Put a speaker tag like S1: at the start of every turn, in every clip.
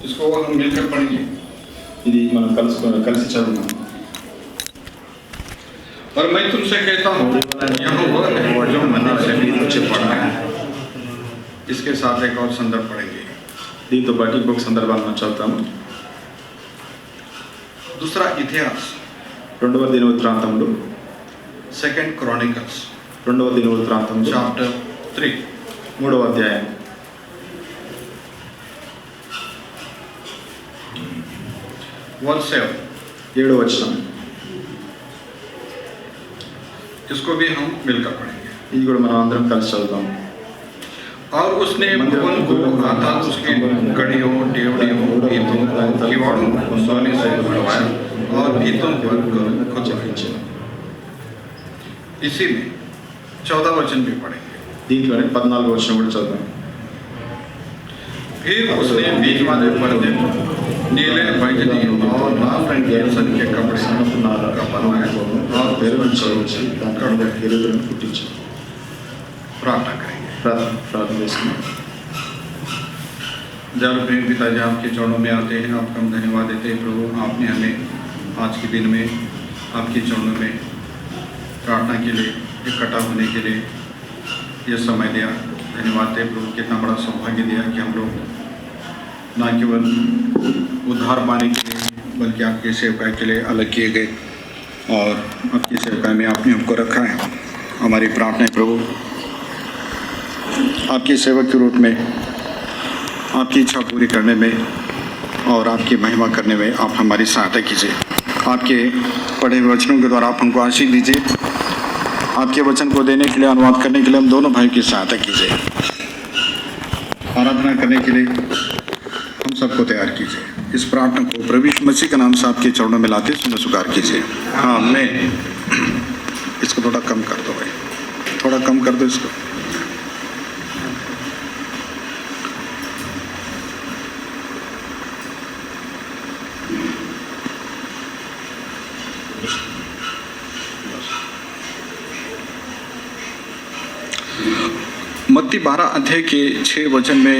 S1: इसको हम मिलकर पढ़ेंगे।
S2: ఇది మనం కలిసి చదువుదాం.
S1: और मैं तुमसे कहता हूँ यहाँ वह है जो मंदिर से भी नीचे पड़ा है। इसके साथ एक और संदर्भ पढ़ेंगे।
S2: దీంతో పాటు ఇంకొక సందర్భాన్ని మనం చదువుతాము.
S1: दूसरा इतिहास,
S2: రెండవ దినవృత్తాంతములు,
S1: सेकंड क्रॉनिकल्स
S2: రెండవ దినవృత్తాంతములు
S1: चैप्टर 3,
S2: మూడవ అధ్యాయం.
S1: वर्स 7।
S2: 7వ వచనం.
S1: इसको भी हम मिलकर पढ़ेंगे।
S2: ఇది కూడా మనం అందరం కలిసి చదువుతాం.
S1: और उसने भवन को अर्थात उसके गढ़ियों, डेवड़ियों, भीतों, किवाड़ों को सोने से बनवाया और भीतों पर खुद खींचे। इसी में 14 वचन भी पढ़ेंगे।
S2: దీంట్లోనే 14వ వచనం కూడా చదువుతాం.
S1: फिर उसने बीच वाले पर्दे नीले, बैंगनी और लाल रंग के सन के कपड़े का बनवाया और
S2: వేరుని చదువుచి దాని మీద గిరిలను పుట్టించి
S1: प्रार्थना करेंगे।
S2: ప్రార్థన చేసుకున్నాం.
S1: जब प्रेम पिताजी आपके चरणों में आते हैं, आपका हम धन्यवाद देते हैं प्रभु। आपने हमें आज के दिन में आपके चरणों में प्रार्थना के लिए, इकट्ठा होने के लिए ये समय दिया। धन्यवाद देते प्रभु, कितना बड़ा सौभाग्य दिया कि हम लोग न केवल उद्धार पाने के लिए बल्कि आपके सेवकाई के लिए अलग किए गए और आपकी सेवकाई में आपने हमको रखा है। हमारी प्रार्थना है प्रभु, आपके सेवक के रूप में आपकी इच्छा पूरी करने में और आपकी महिमा करने में आप हमारी सहायता कीजिए। आपके पढ़े हुए वचनों के द्वारा आप हमको आशीष दीजिए। आपके वचन को देने के लिए, अनुवाद करने के लिए हम दोनों भाई की सहायता कीजिए। आराधना करने के लिए हम सबको तैयार कीजिए। इस प्रार्थना को प्रभु यीशु मसीह के नाम से आपके चरणों में लाते सुनो स्वीकार कीजिए। हाँ, मैं इसको थोड़ा कम कर दो भाई, थोड़ा कम कर दो इसको। मत्ती 12 अध्याय के 6 वचन में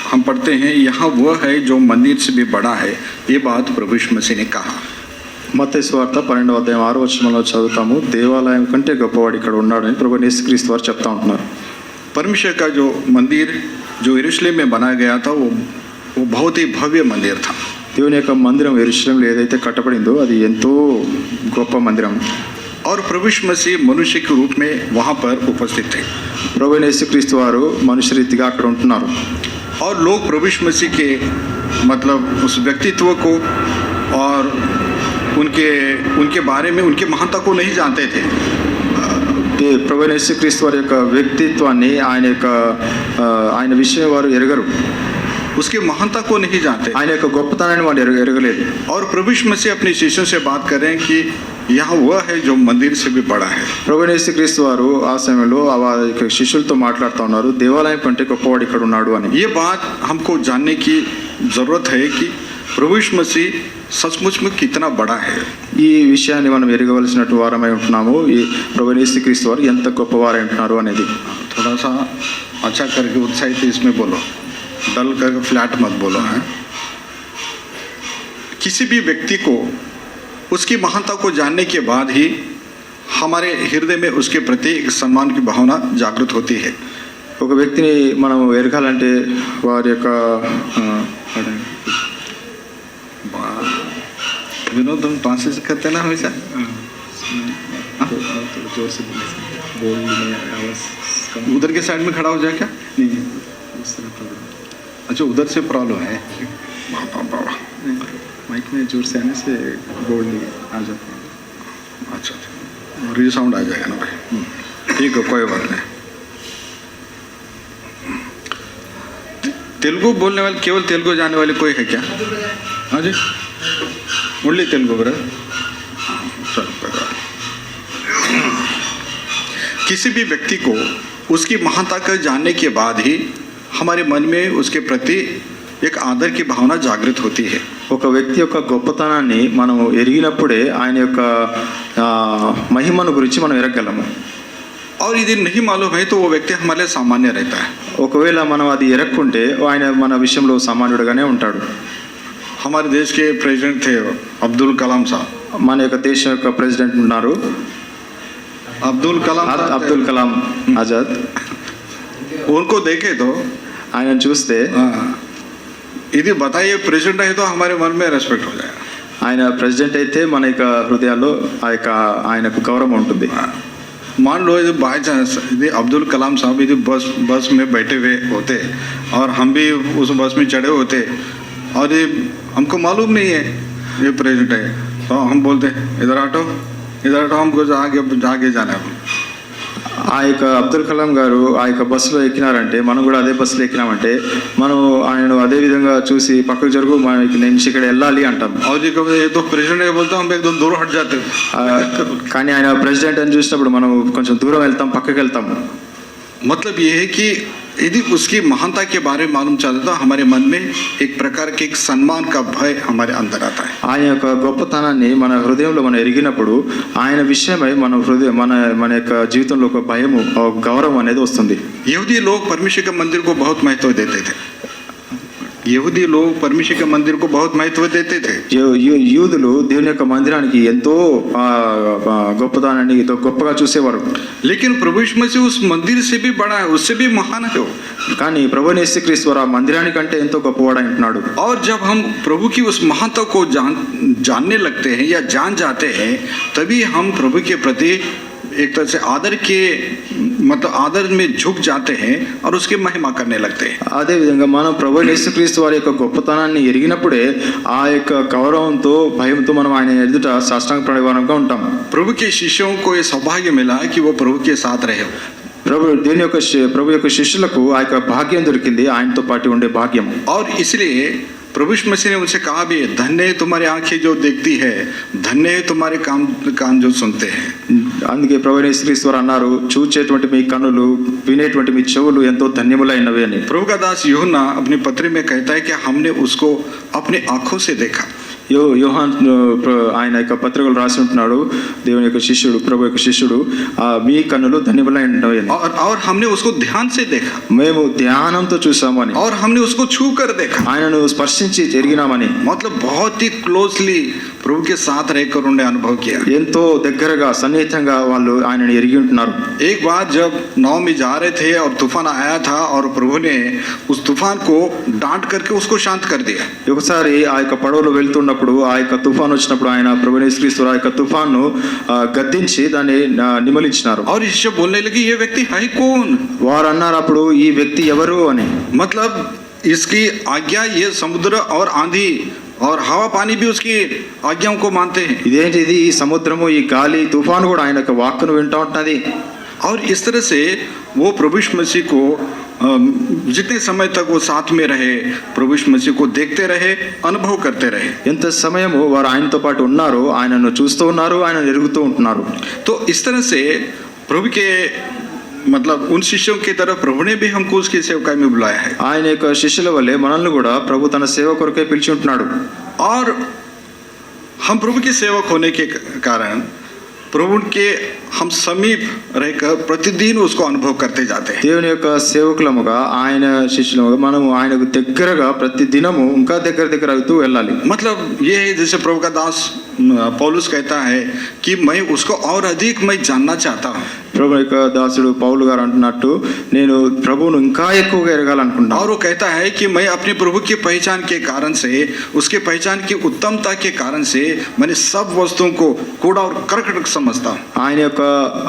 S1: हम पढ़ते हैं, यहाँ वह है जो मंदिर से भी बड़ा है, ये बात प्रभु यीशु मसीह ने कहा।
S2: మత్తయి సువార్త 12వ అధ్యాయం 6వ వచనంలో చదువుతాము, దేవాలయం కంటే గొప్పవాడు ఇక్కడ ఉన్నాడని ప్రభు యేసుక్రీస్తు వారు చెప్తా ఉంటున్నారు.
S1: परमेश्वर का जो मंदिर जो यरूशलेम में बनाया गया था वो बहुत ही भव्य मंदिर था।
S2: దేవుని యొక్క మందిరం యెరూషలేములో ఏదైతే కట్టబడిందో అది ఎంతో గొప్ప మందిరం.
S1: और प्रभु यीशु मसीह मनुष्य के रूप में वहाँ पर उपस्थित थे।
S2: ప్రభు యేసుక్రీస్తు వారు మనుష్య రీతిగా అక్కడ ఉంటున్నారు.
S1: और लोग प्रभु यीशु मसीह के मतलब उस व्यक्तित्व को और उनके बारे में उनकी महानता को नहीं जानते थे।
S2: ప్రభు యేసుక్రీస్తు వారి యొక్క వ్యక్తిత్వాన్ని ఆయన విషయం వారు ఎరగరు.
S1: उसकी महानता को नहीं जानते,
S2: ఆయన యొక్క గొప్పతనాన్ని వారు ఎరగలేదు.
S1: और प्रभु यीशु मसीह अपने शिष्यों से बात कर रहे हैं कि यहाँ वह है जो मंदिर से भी बड़ा है।
S2: ప్రభు యేసుక్రీస్తు వారు ఆ సమయంలో వారి శిష్యులతో మాట్లాడుతూ ఉన్నారు, దేవాలయం కంటే గొప్పవాడు ఇక్కడ ఉన్నాడు అని.
S1: ये बात हमको जानने की जरूरत है कि प्रभु यीशु मसीह सचमुच में कितना बड़ा है।
S2: ఈ విషయాన్ని మనం ఎరగవలసినట్టు వారమై ఉంటున్నాము. ఈ ప్రభు యేసుక్రీస్తు వారు ఎంత గొప్పవారై ఉంటున్నారు అనేది.
S1: थोड़ा सा अच्छा करके उत्साहित इसमें बोलो, डल करके फ्लैट मत बोलो है। किसी भी व्यक्ति को उसकी महानता को जानने के बाद ही हमारे हृदय में उसके प्रति एक सम्मान की भावना जागृत होती है।
S2: ఒక వ్యక్తిని మనం ఎరగాలంటే వారి యొక్క
S1: विनोद तुम ट्रांसलेशन करते ना हमेशा? उधर के साइड में खड़ा हो जाए क्या? नहीं, अच्छा उधर से प्रॉब्लम है।
S2: माइक में जोर से आने से बोल्ड आ जाता है।
S1: अच्छा, रीसाउंड आ जाएगा ना भाई। ठीक है, कोई बात नहीं। तेलुगु बोलने वाले, केवल तेलुगु जानने वाले कोई है क्या? हाँ जी, ओनली तेलुगु ब्रदर। किसी भी व्यक्ति को उसकी महानता को जानने के बाद ही हमारे मन में उसके प्रति एक आदर की भावना जागृत होती है।
S2: ఒక వ్యక్తి యొక్క గొప్పతనాన్ని మనం ఎరిగినప్పుడే ఆయన యొక్క మహిమను గురించి మనం ఎరగగలము.
S1: और यदि नहीं मालूम है तो वो व्यक्ति हमारे लिए सामान्य रहता है।
S2: ఒకవేళ మనం అది ఎరక్కుంటే ఆయన మన విషయంలో సామాన్యుడుగానే ఉంటాడు.
S1: हमारे देश के प्रेसिडेंट थे अब्दुल कलाम साहब।
S2: మన యొక్క దేశం యొక్క ప్రెసిడెంట్ ఉన్నారు
S1: अब्दुल कलाम
S2: అబ్దుల్ కలాం ఆజాద్.
S1: उनको देखे तो
S2: ఆయనను చూస్తే
S1: यदि बताइए प्रेसिडेंट है तो हमारे मन में रेस्पेक्ट हो जाएगा।
S2: ఆయన ప్రెసిడెంట్ అయితే మన యొక్క హృదయాల్లో ఆయనకు గౌరవం ఉంటుంది.
S1: मान लो यदि बाई चांस यदि अब्दुल कलाम साहब यदि बस में बैठे हुए होते और हम भी उस बस में चढ़े होते और ये हमको मालूम नहीं है ये प्रेसिडेंट है, तो हम बोलते इधर हटो हमको आगे जाना है।
S2: ఆ యొక్క అబ్దుల్ కలాం గారు ఆ యొక్క బస్సులో ఎక్కినారంటే మనం కూడా అదే బస్సులో ఎక్కినామంటే మనం ఆయనను అదే విధంగా చూసి పక్కకు జరుగు మనకి నేను ఇక్కడ వెళ్ళాలి అంటాం.
S1: और ये तो प्रेसिडेंट है बोलते हम एकदम दूर हट जाते।
S2: కానీ ఆయన ప్రెసిడెంట్ అని చూసినప్పుడు మనం కొంచెం దూరం వెళ్తాం, పక్కకి వెళ్తాం.
S1: मतलब ये है कि यदि उसकी महानता के बारे में मालूम चलता तो हमारे मन में एक प्रकार के एक सम्मान का भय हमारे अंदर आता है।
S2: ఆయన యొక్క గొప్పతనాన్ని మన హృదయంలో మనం ఎరిగినప్పుడు ఆయన విషయమై మన హృదయం మన యొక్క జీవితంలో ఒక భయము, ఒక గౌరవం అనేది వస్తుంది.
S1: यहूदी लोग परमेश्वर के मंदिर को बहुत महत्व देते थे। यहूदी लोग परमेश्वर के मंदिर को बहुत महत्व देते थे।
S2: యూదులు దేవుని యొక్క మందిరానికి ఎంతో గొప్పతనాన్ని గొప్పగా చూసేవారు.
S1: लेकिन प्रभु यीशु मसीह उस मंदिर से भी बड़ा है, उससे भी महान है वो।
S2: కానీ ప్రభువైన యేసుక్రీస్తు వారు ఆ మందిరానికంటే ఎంతో గొప్పవాడు అంటున్నాడు.
S1: और जब हम प्रभु की उस महानता को जानने लगते हैं या जान जाते हैं तभी हम प्रभु के प्रति एक तरह से आदर के मतलब आदर में झुक जाते हैं और उसकी महिमा करने लगते हैं।
S2: అదే విధంగా మనం ప్రభువైన యేసుక్రీస్తు వారి యొక్క గొప్పతనాన్ని ఎరిగినప్పుడే ఆ యొక్క గౌరవంతో భయంతో మనం ఆయన ఎదుట సాష్టాంగ ప్రణాళికగా ఉంటాం.
S1: प्रभु के शिष्यों को ये सौभाग्य मिला कि वो प्रभु के साथ रहे।
S2: ప్రభు యొక్క శిష్యులకు ఆ యొక్క భాగ్యం దొరికింది, ఆయనతో పాటు ఉండే భాగ్యం.
S1: और इसलिए प्रभु यीशु मसीह ने उनसे कहा भी धन्य है तुम्हारी आंखें जो देखती है, धन्य है तुम्हारे कान जो सुनते हैं।
S2: అందుకే ప్రభువైన యేసుక్రీస్తు వారు అన్నారు, చూచేటువంటి మీ కన్నులు, వినేటువంటి మీ చెవులు ఎంతో ధన్యములైనవి అని.
S1: प्रभु का दास यूहन्ना अपनी पत्री में कहता है कि हमने उसको अपने आंखों से देखा।
S2: యోహాన్ ఆయన యొక్క పత్రికలు రాసి ఉంటున్నాడు, దేవుని యొక్క శిష్యుడు, ప్రభు యొక్క శిష్యుడు, మీ కన్నులు ధన్యములైనవి అని.
S1: और हमने उसको ध्यान से देखा,
S2: మేము ధ్యానంతో చూసాము అని.
S1: और हमने उसको छू कर देखा,
S2: ఆయనను స్పర్శించి ఎరిగినామని.
S1: मतलब बहुत ही क्लोजली प्रभु के साथ रहकर उन्होंने अनुभव किया.
S2: ఎంతో దగ్గరగా సన్నిహితంగా వాళ్ళు ఆయనను ఎరిగి ఉంటున్నారు.
S1: एक बार जब नाव में जा रहे थे और तूफान आया था और प्रभु ने उस तूफान को डांट करके उसको शांत कर दिया.
S2: ఒకసారి ఆ యొక్క పడవలో వెళ్తున్నప్పుడు ఆ యొక్క తుఫాన్ వచ్చినప్పుడు ఆయన ప్రభువైన యేసుక్రీస్తు ఆ యొక్క తుఫాన్ను గద్దించి దాన్ని నిమలించినారు.
S1: और शिष्य बोलने लगे ये व्यक्ति है कौन?
S2: వారు అన్నారు అప్పుడు ఈ వ్యక్తి ఎవరు అని.
S1: मतलब इसकी आज्ञा ये समुद्र और आंधी और हवा पानी भी उसकी आज्ञाओं को मानते हैं.
S2: ఇదేంటిది, ఈ సముద్రము, ఈ గాలి, తుఫాను కూడా ఆయన యొక్క వాక్కును వింటూ ఉంటున్నది.
S1: और इस तरह से वो प्रभु यीशु मसीह को जितने समय तक वो साथ में रहे, प्रभु यीशु मसीह को देखते रहे, अनुभव करते रहे.
S2: ఎంత సమయము వారు ఆయనతో పాటు ఉన్నారు, ఆయనను చూస్తూ ఉన్నారు, ఆయనను ఎరుగుతూ ఉంటున్నారు.
S1: तो इस तरह से प्रभु के मतलब उन शिष्यों की तरफ प्रभु ने भी हमको उसकी सेवकाई में बुलाया है.
S2: ఆయన యొక్క శిష్యుల వల్లే మనల్ని కూడా ప్రభు తన సేవ కొరకే పిలిచి ఉంటున్నాడు.
S1: और हम प्रभु के सेवक होने के कारण प्रभु के हम समीप रहकर प्रतिदिन उसको अनुभव करते जाते हैं.
S2: దేవుని యొక్క సేవకులముగా, ఆయన శిష్యులముగా మనము ఆయనకు దగ్గరగా ప్రతి దినము ఇంకా దగ్గర అవుతూ వెళ్ళాలి.
S1: मतलब ये है जैसे प्रभु का दास पौलुस कहता है कि मैं उसको और अधिक मैं जानना चाहता हूँ.
S2: ప్రభు యొక్క దాసుడు పౌలు గారు అంటున్నట్టు, నేను ప్రభువును ఇంకా ఎక్కువగా ఎరగాలనుకుంటున్నాను.
S1: और वो कहता है कि मैं अपने प्रभु की पहचान के कारण से, उसके पहचान की उत्तमता के कारण से मैंने सब वस्तुओं को कूड़ा और कर्कट समझता हूँ.
S2: ఆయన యొక్క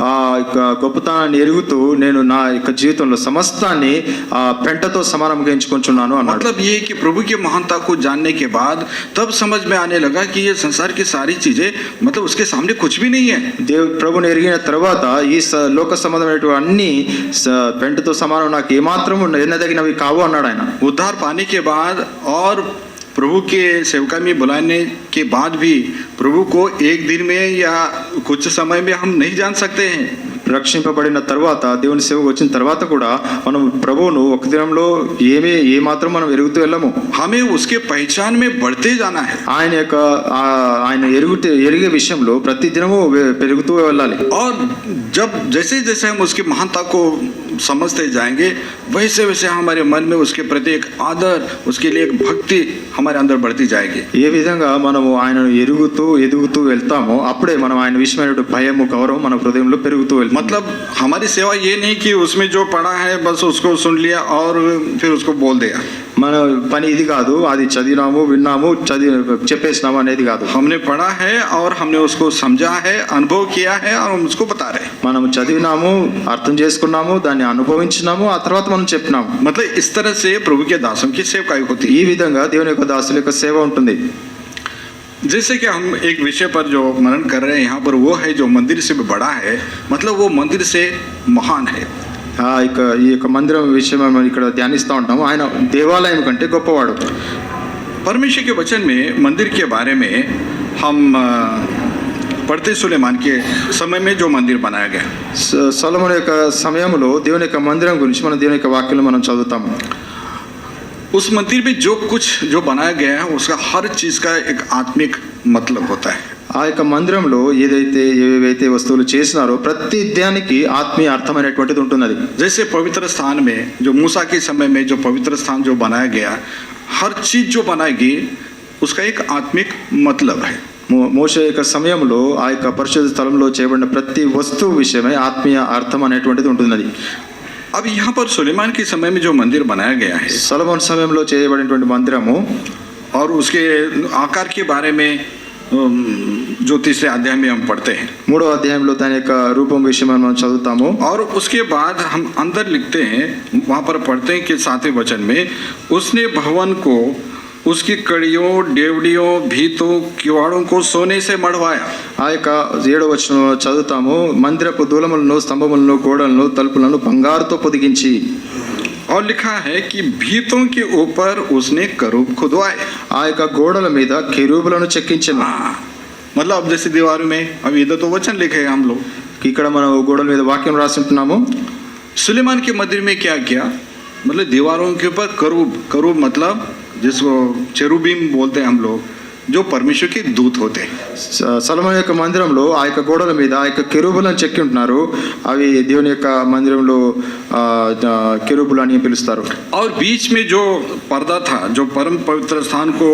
S2: ఆ యొక్క గొప్పతనాన్ని ఎరుగుతూ నేను నా యొక్క జీవితంలో సమస్తాన్ని ఆ పెంటతో సమానంగా ఎంచుకుంటున్నాను అన్నాడు.
S1: मतलब ये कि प्रभु की महानता को जानने के बाद तब समझ में आने लगा कि ये संसार की सारी चीजें मतलब उसके सामने कुछ भी नहीं है.
S2: ప్రభుని ఎరిగిన తర్వాత ఈ లోక సంబంధమైనటువంటి అన్ని పెంటతో సమానం, నాకు ఏమాత్రం ఎన్నదగినవి కావు అన్నాడు ఆయన.
S1: उद्धार पाने के बाद और प्रभु के सेवका में बुलाने के बाद भी प्रभु को एक दिन में या कुछ समय में हम नहीं जान सकते हैं.
S2: రక్షింపబడిన తర్వాత దేవుని సేవకు వచ్చిన తర్వాత కూడా మనం ప్రభువును ఒక దినంలో ఏ మాత్రం మనం ఎరుగుతూ వెళ్ళము.
S1: हमें उसके पहचान में बढ़ते जाना है
S2: ఆయన యొక్క ఆయన ఎరిగే విషయంలో ప్రతి దినము పెరుగుతూ వెళ్ళాలి.
S1: और जब जैसे जैसे हम उसकी महानता को समझते जाएंगे वैसे वैसे हमारे मन में उसके प्रति एक आदर, उसके लिए एक भक्ति हमारे अंदर बढ़ती जाएगी.
S2: ఏ విధంగా మనము ఆయనను ఎదుగుతూ వెళ్తామో అప్పుడే మనం ఆయన విషయమైన భయము గౌరవం మన హృదయంలో పెరుగుతూ వెళ్తాం.
S1: मतलब हमारी सेवा ये नहीं कि उसमें जो पढ़ा है बस उसको सुन लिया और फिर उसको बोल दिया.
S2: మన పని ఇది కాదు, అది చదివినాము విన్నాము చెప్పేసినాము అనేది కాదు.
S1: हमने पढ़ा है और हमने उसको समझा है, अनुभव किया है और हम उसको बता रहे हैं.
S2: మనం చదివినాము, అర్థం చేసుకున్నాము, దాన్ని అనుభవించినాము, ఆ తర్వాత మనం చెప్పినాము.
S1: मतलब इस तरह से प्रभु के दासों की सेवकाई होती है.
S2: ఈ విధంగా దేవుని యొక్క దాసుల యొక్క సేవ ఉంటుంది.
S1: जैसे कि हम एक विषय पर जो मनन कर रहे हैं यहाँ पर, वो है जो मंदिर से भी बड़ा है, मतलब वो मंदिर से महान है.
S2: ఈ యొక్క మందిరం విషయం మనం ఇక్కడ ధ్యానిస్తూ ఉంటాము. ఆయన దేవాలయం కంటే గొప్పవాడు.
S1: परमेश्वर के वचन में मंदिर के बारे में हम पढ़ते सुलेमान के समय में जो मंदिर बनाया गया,
S2: సొలొమోను యొక్క సమయంలో దేవుని యొక్క మందిరం గురించి మనం దేవుని యొక్క వాక్యంలో మనం చదువుతాము.
S1: उस मंदिर में जो कुछ जो बनाया गया है उसका हर चीज का एक आत्मिक मतलब होता है.
S2: ఆ యొక్క మందిరంలో ఏవైతే వస్తువులు చేసినారో ప్రతి దానికి ఆత్మీయ అర్థమైనటువంటిది ఉంటున్నది.
S1: जैसे पवित्र स्थान में जो मूसा के समय में जो पवित्र स्थान जो बनाया गया, हर चीज जो बनाएगी उसका एक आत्मिक मतलब है.
S2: మోషే యొక్క సమయంలో ఆ యొక్క పరిశుద్ధ స్థలంలో చేయబడిన ప్రతి వస్తువు విషయమై ఆత్మీయ అర్థం అనేటువంటిది ఉంటున్నది.
S1: अब यहाँ पर सुलेमान के समय में जो मंदिर बनाया गया है,
S2: సొలొమోను సమయంలో చేయబడినటువంటి మందిరము,
S1: और उसके आकार के बारे में जो तीसरे अध्याय में हम पढ़ते हैं,
S2: 3వ అధ్యాయంలో దాని యొక్క రూపం విషయం మనం చదువుతాము.
S1: और उसके बाद हम अंदर लिखते हैं, वहाँ पर पढ़ते हैं कि 7वें वचन में उसने भवन को उसकी कड़ियों, डेवड़ियों, भीतों, किवाड़ों को सोने से मढ़वाया.
S2: ఆ యొక్క 7వ వచనం చదువుతాము. మందిరపు దూలములను, స్తంభములను, గోడలను, తలుపులను బంగారుతో పొదిగించి,
S1: और लिखा है कि भीतों के ऊपर उसने करूब खुदवाए.
S2: ఆ యొక్క గోడల మీద కెరూబులను చెక్కించెను.
S1: मतलब अब जैसे दीवारों में, अब इधर तो वचन लिखे हैं हम लोग,
S2: ఇక్కడ మనం గోడల మీద వాక్యం రాసి ఉంటున్నాము.
S1: सुलेमान के मंदिर में क्या किया, मतलब दीवारों के ऊपर करूब मतलब जिसको चेरुबीम बोलते हैं हम लोग, जो परमेश्वर के दूत होते हैं.
S2: సొలొమోను యొక్క మందిరంలో ఆ యొక్క గోడల మీద ఆ యొక్క కెరూబులను చెక్కి ఉంటున్నారు. అవి దేవుని యొక్క మందిరంలో కెరూబులు అని పిలుస్తారు.
S1: और बीच में जो पर्दा था, जो परम पवित्र स्थान को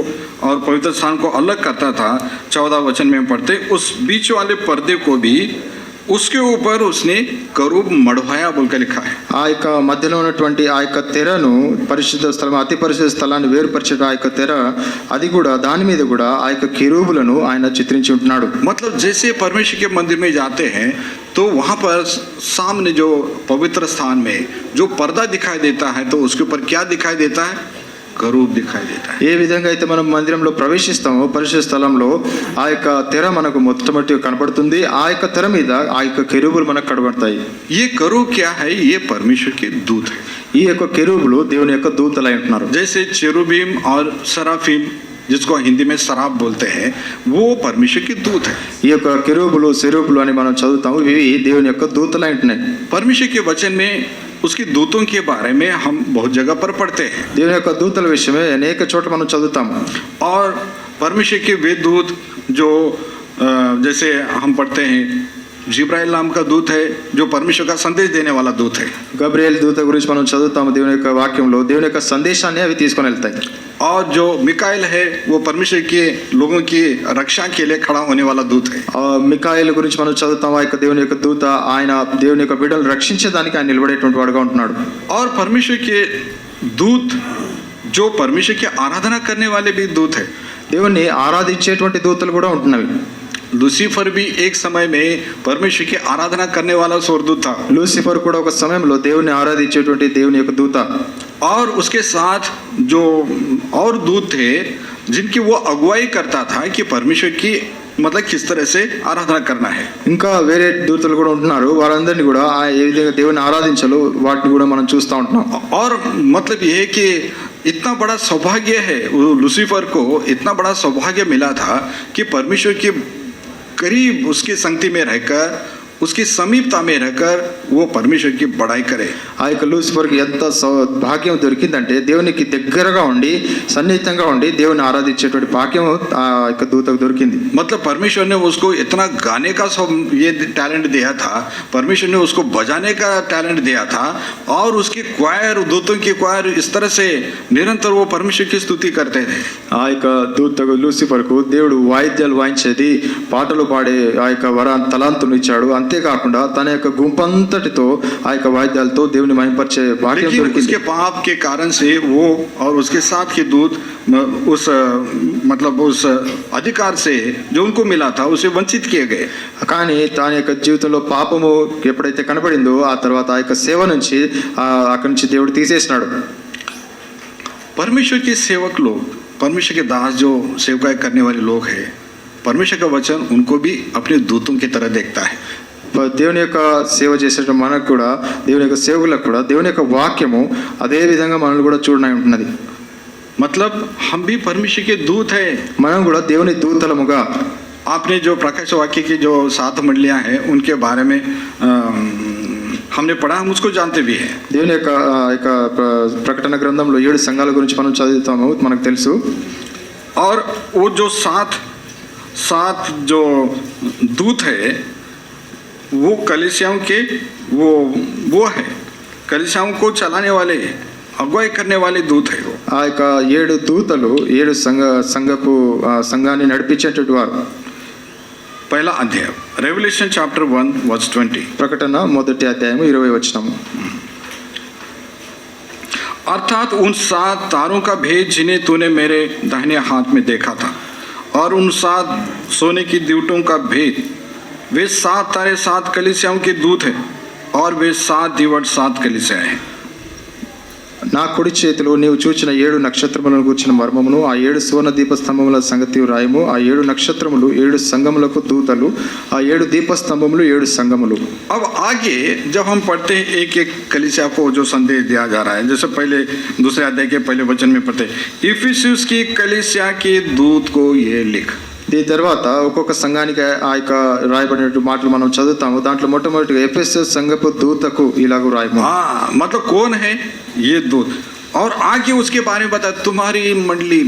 S1: और पवित्र स्थान को अलग करता था, 14 वचन में पढ़ते, उस बीच वाले पर्दे को भी उसके ऊपर उसने करूब मढ़वाया बोलकर लिखा है.
S2: ఆ యొక్క మధ్యలో ఉన్నటువంటి ఆ యొక్క తెరను, పరిశుద్ధ స్థలం, అతి పరిశుద్ధ స్థలాన్ని వేరుపరిచే ఆ యొక్క తెర, అది కూడా దాని మీద కూడా ఆ యొక్క కెరూబులను ఆయన చిత్రించి ఉంటున్నాడు.
S1: मतलब जैसे परमेश्वर के मंदिर में जाते हैं तो वहाँ पर सामने जो पवित्र स्थान में जो पर्दा दिखाई देता है, तो उसके ऊपर क्या दिखाई देता है, కరూబ్ దిఖాయి దేతా హై.
S2: ఏ విధంగా అయితే మనం మందిరంలో ప్రవేశిస్తామో పరిశుద్ధ స్థలంలో ఆ యొక్క తెర మనకు మొట్టమొదటి కనబడుతుంది. ఆ యొక్క తెర మీద ఆ యొక్క కెరూబులు మనకు కనబడతాయి.
S1: ये करूब क्या है, ये परमेश्वर के दूत है.
S2: ఈ యొక్క కెరూబులు దేవుని యొక్క దూతలై ఉంటున్నారు.
S1: जैसे चेरुबीम और सराफीम, जिसको हिंदी में सराफ बोलते हैं, वो परमेश्वर की दूत है.
S2: ఈ యొక్క కెరూబులు, సెరూబులు అని మనం చదువుతాము. ఇవి దేవుని యొక్క దూతలై ఉంటున్నాయి.
S1: परमेश्वर के वचन में उसके दूतों के बारे में हम बहुत जगह पर पढ़ते हैं.
S2: దేవుని యొక్క దూతల విషయమే అనేక చోట్ల మనం చదువుతాము.
S1: और परमेश्वर के वे दूत जो जैसे हम पढ़ते हैं, जिब्राइल नाम का दूत है जो परमेश्वर का संदेश देने वाला दूत है.
S2: గబ్రియేల్ దూత గురించి మనం చదువుతాము దేవుని యొక్క వాక్యంలో. దేవుని యొక్క సందేశాన్ని అవి తీసుకొని వెళ్తాయి.
S1: और जो मिकाएल है वो परमेश्वर के लोगों की रक्षा के लिए खड़ा होने वाला दूत है.
S2: మికాయేలు గురించి మనం చదువుతాము. ఆ యొక్క దేవుని యొక్క దూత, ఆయన దేవుని యొక్క బిడ్డలను రక్షించేదానికి ఆయన నిలబడేటువంటి వాడుగా ఉంటున్నాడు.
S1: और परमेश्वर के दूत जो परमेश्वर की आराधना करने वाले भी दूत है.
S2: దేవుణ్ణి ఆరాధించేటువంటి దూతలు కూడా ఉంటున్నవి.
S1: लूसीफर भी एक समय में परमेश्वर की आराधना करने वाला स्वर्गदूत था.
S2: లూసిఫర్ కూడా ఒక సమయంలో దేవుని ఆరాధించేటువంటి దేవుని యొక్క దూత.
S1: और उसके साथ जो और दूत थे जिनकी वो अगुवाई करता था कि परमेश्वर की मतलब किस तरह से आराधना करना है.
S2: ఇంకా వేరే దూతలు కూడా ఉంటున్నారు. వారందరినీ కూడా ఏ విధంగా దేవుని ఆరాధించాలో వాటిని కూడా మనం చూస్తూ ఉంటున్నాం.
S1: और मतलब ये है कि इतना बड़ा सौभाग्य है, लूसीफर को इतना बड़ा सौभाग्य मिला था कि परमेश्वर के करीब उसकी संगति में रहकर उसकी समीपता में रहकर वो परमेश्वर की बड़ाई करे।
S2: ఆ యొక్క లూసిఫర్కి ఎంత భాగ్యం దొరికిందంటే దేవునికి దగ్గరగా ఉండి సన్నిహితంగా ఉండి దేవుని ఆరాధించేటువంటి భాగ్యం ఆ యొక్క దూతకు దొరికింది.
S1: मतलब परमेश्वर ने उसको इतना गाने का ये टैलेंट दिया था, परमेश्वर ने उसको बजाने का टैलेंट दिया था, और उसकी क्वायर, दूतों की क्वायर इस तरह से निरंतर वो परमेश्वर की स्तुति करते थे।
S2: ఆ యొక్క దూతకు లూసిఫర్కు దేవుడు వాయిద్యాలు వాయించేది, పాటలు పాడే ఆ యొక్క తలాంతును ఇచ్చాడు. అంతేకాకుండా తన యొక్క గుంపంతటితో ఆ యొక్క వాయిద్యాలతో దేవుని మహిమపరిచే భాగ్యం దొరికింది.
S1: उसके पाप के कारण से वो और उसके साथ के दूत उस मतलब उस अधिकार से जो उनको मिला था उसे वंचित किए गए.
S2: కానీ తన యొక్క జీవితంలో పాపము ఎప్పుడైతే కనబడిందో ఆ తర్వాత ఆ యొక్క సేవ నుంచి అక్కడి నుంచి దేవుడు తీసేసినాడు.
S1: परमेश्वर के सेवक लोग, परमेश्वर के दास जो सेवकाई करने वाले लोग हैं, परमेश्वर का वचन उनको भी अपने दूतों की तरह देखता है.
S2: దేవుని యొక్క సేవ చేసే మనకు కూడా, దేవుని యొక్క సేవకులకు కూడా దేవుని యొక్క వాక్యము అదే విధంగా మనల్ని కూడా చూడనై ఉంటున్నది.
S1: मतलब हम भी परमेश्वर के दूत हैं.
S2: మనం కూడా దేవుని దూతలముగా.
S1: आपने जो प्रकाश वाक्य की जो 7 मंडलियां हैं उनके बारे में हमने पढ़ा, हम उसको जानते भी हैं.
S2: దేవుని యొక్క ప్రకటన గ్రంథంలో 7 సంఘాల గురించి మనం చదువుతాము, మనకు తెలుసు.
S1: और वो जो 7 जो दूत है वो कलीसियाओं के वो है, कलीसियाओं को चलाने वाले, अगुवाई करने वाले दूत है वो.
S2: ఆ యొక్క 7 దూతలు 7 సంఘపు సంఘాన్ని నడిపించేటటువంటి వారు.
S1: पहला अध्याय रेवल्यूशन चैप्टर 1 वर्स 20.
S2: ప్రకటన 1వ అధ్యాయము 20వ వచనము.
S1: अर्थात उन 7 तारों का भेद जिन्हें तूने मेरे दाहिने हाथ में देखा था, और उन 7 सोने की दीवटों का भेद, वे 7 तारे 7 कलीसियाओं के दूत हैं, और वे 7 दीवट 7 कलीसियाएं हैं.
S2: నా కుడి చేతిలో నీవు చూచిన 7 నక్షత్రములను కూర్చిన మర్మమును, ఆ 7 సువర్ణ దీపస్తంభముల సంగతి రాయము. ఆ 7 నక్షత్రములు 7 సంఘములకు దూతలు, ఆ 7 దీపస్తంభములు 7 సంఘములు.
S1: अब आगे जब हम पढ़ते हैं एक एक कलीसिया को जो संदेश दिया जा रहा है, जैसे पहले दूसरे अध्याय के पहले वचन में पढ़ते हैं, इफिसुस की कलीसिया के दूत को ये लिख.
S2: దీని తర్వాత ఒక్కొక్క సంఘానికి ఆ యొక్క రాయబడిన మాటలు మనం చదువుతాము. దాంట్లో మొట్టమొదటిగా ఎఫెసస్ సంఘపు దూతకు ఇలాగ రాయము.
S1: मतलब कौन है ये दूत, और आगे उसके बारे में बता, तुम्हारी मंडली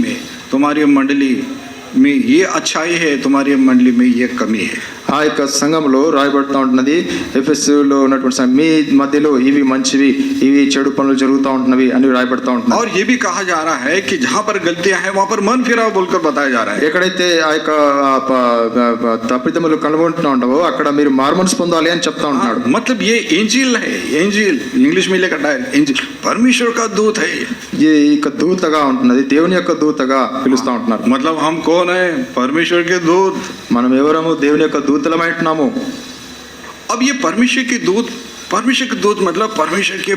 S1: में ये अच्छाई है, तुम्हारी मंडली में ये कमी है.
S2: ఆ యొక్క సంఘంలో రాయబడుతూ ఉంటున్నది, ఎఫెసులో ఉన్నటువంటి మీ మధ్యలో ఇవి మంచివి, ఇవి చెడు పనులు జరుగుతూ ఉంటున్నవి అని రాయబడుతూ ఉంటున్నది.
S1: और ये भी कहा जा रहा है कि जहाँ पर गलतियां हैं वहाँ पर मन फिराओ बोलकर बताया जा रहा है.
S2: ఎక్కడైతే ఆ యొక్క తప్పిదములు కనుగొంటున్నా ఉండవో అక్కడ మీరు మార్మన్స్ పొందాలి అని చెప్తా ఉంటున్నాడు.
S1: मतलब ये एंजिल है, एंजिल इंग्लिश में लिखा है, एंजिल परमेश्वर का दूत है.
S2: ఈ యొక్క దూతగా ఉంటున్నది, దేవుని యొక్క దూతగా పిలుస్తూ ఉంటున్నారు.
S1: मतलब हम कौन है? परमेश्वर के दूत.
S2: మనం ఎవరము? దేవుని యొక్క దూతలమైంటున్నాము.
S1: अब ये परमेश्वर के दूत मतलब परमेश्वर के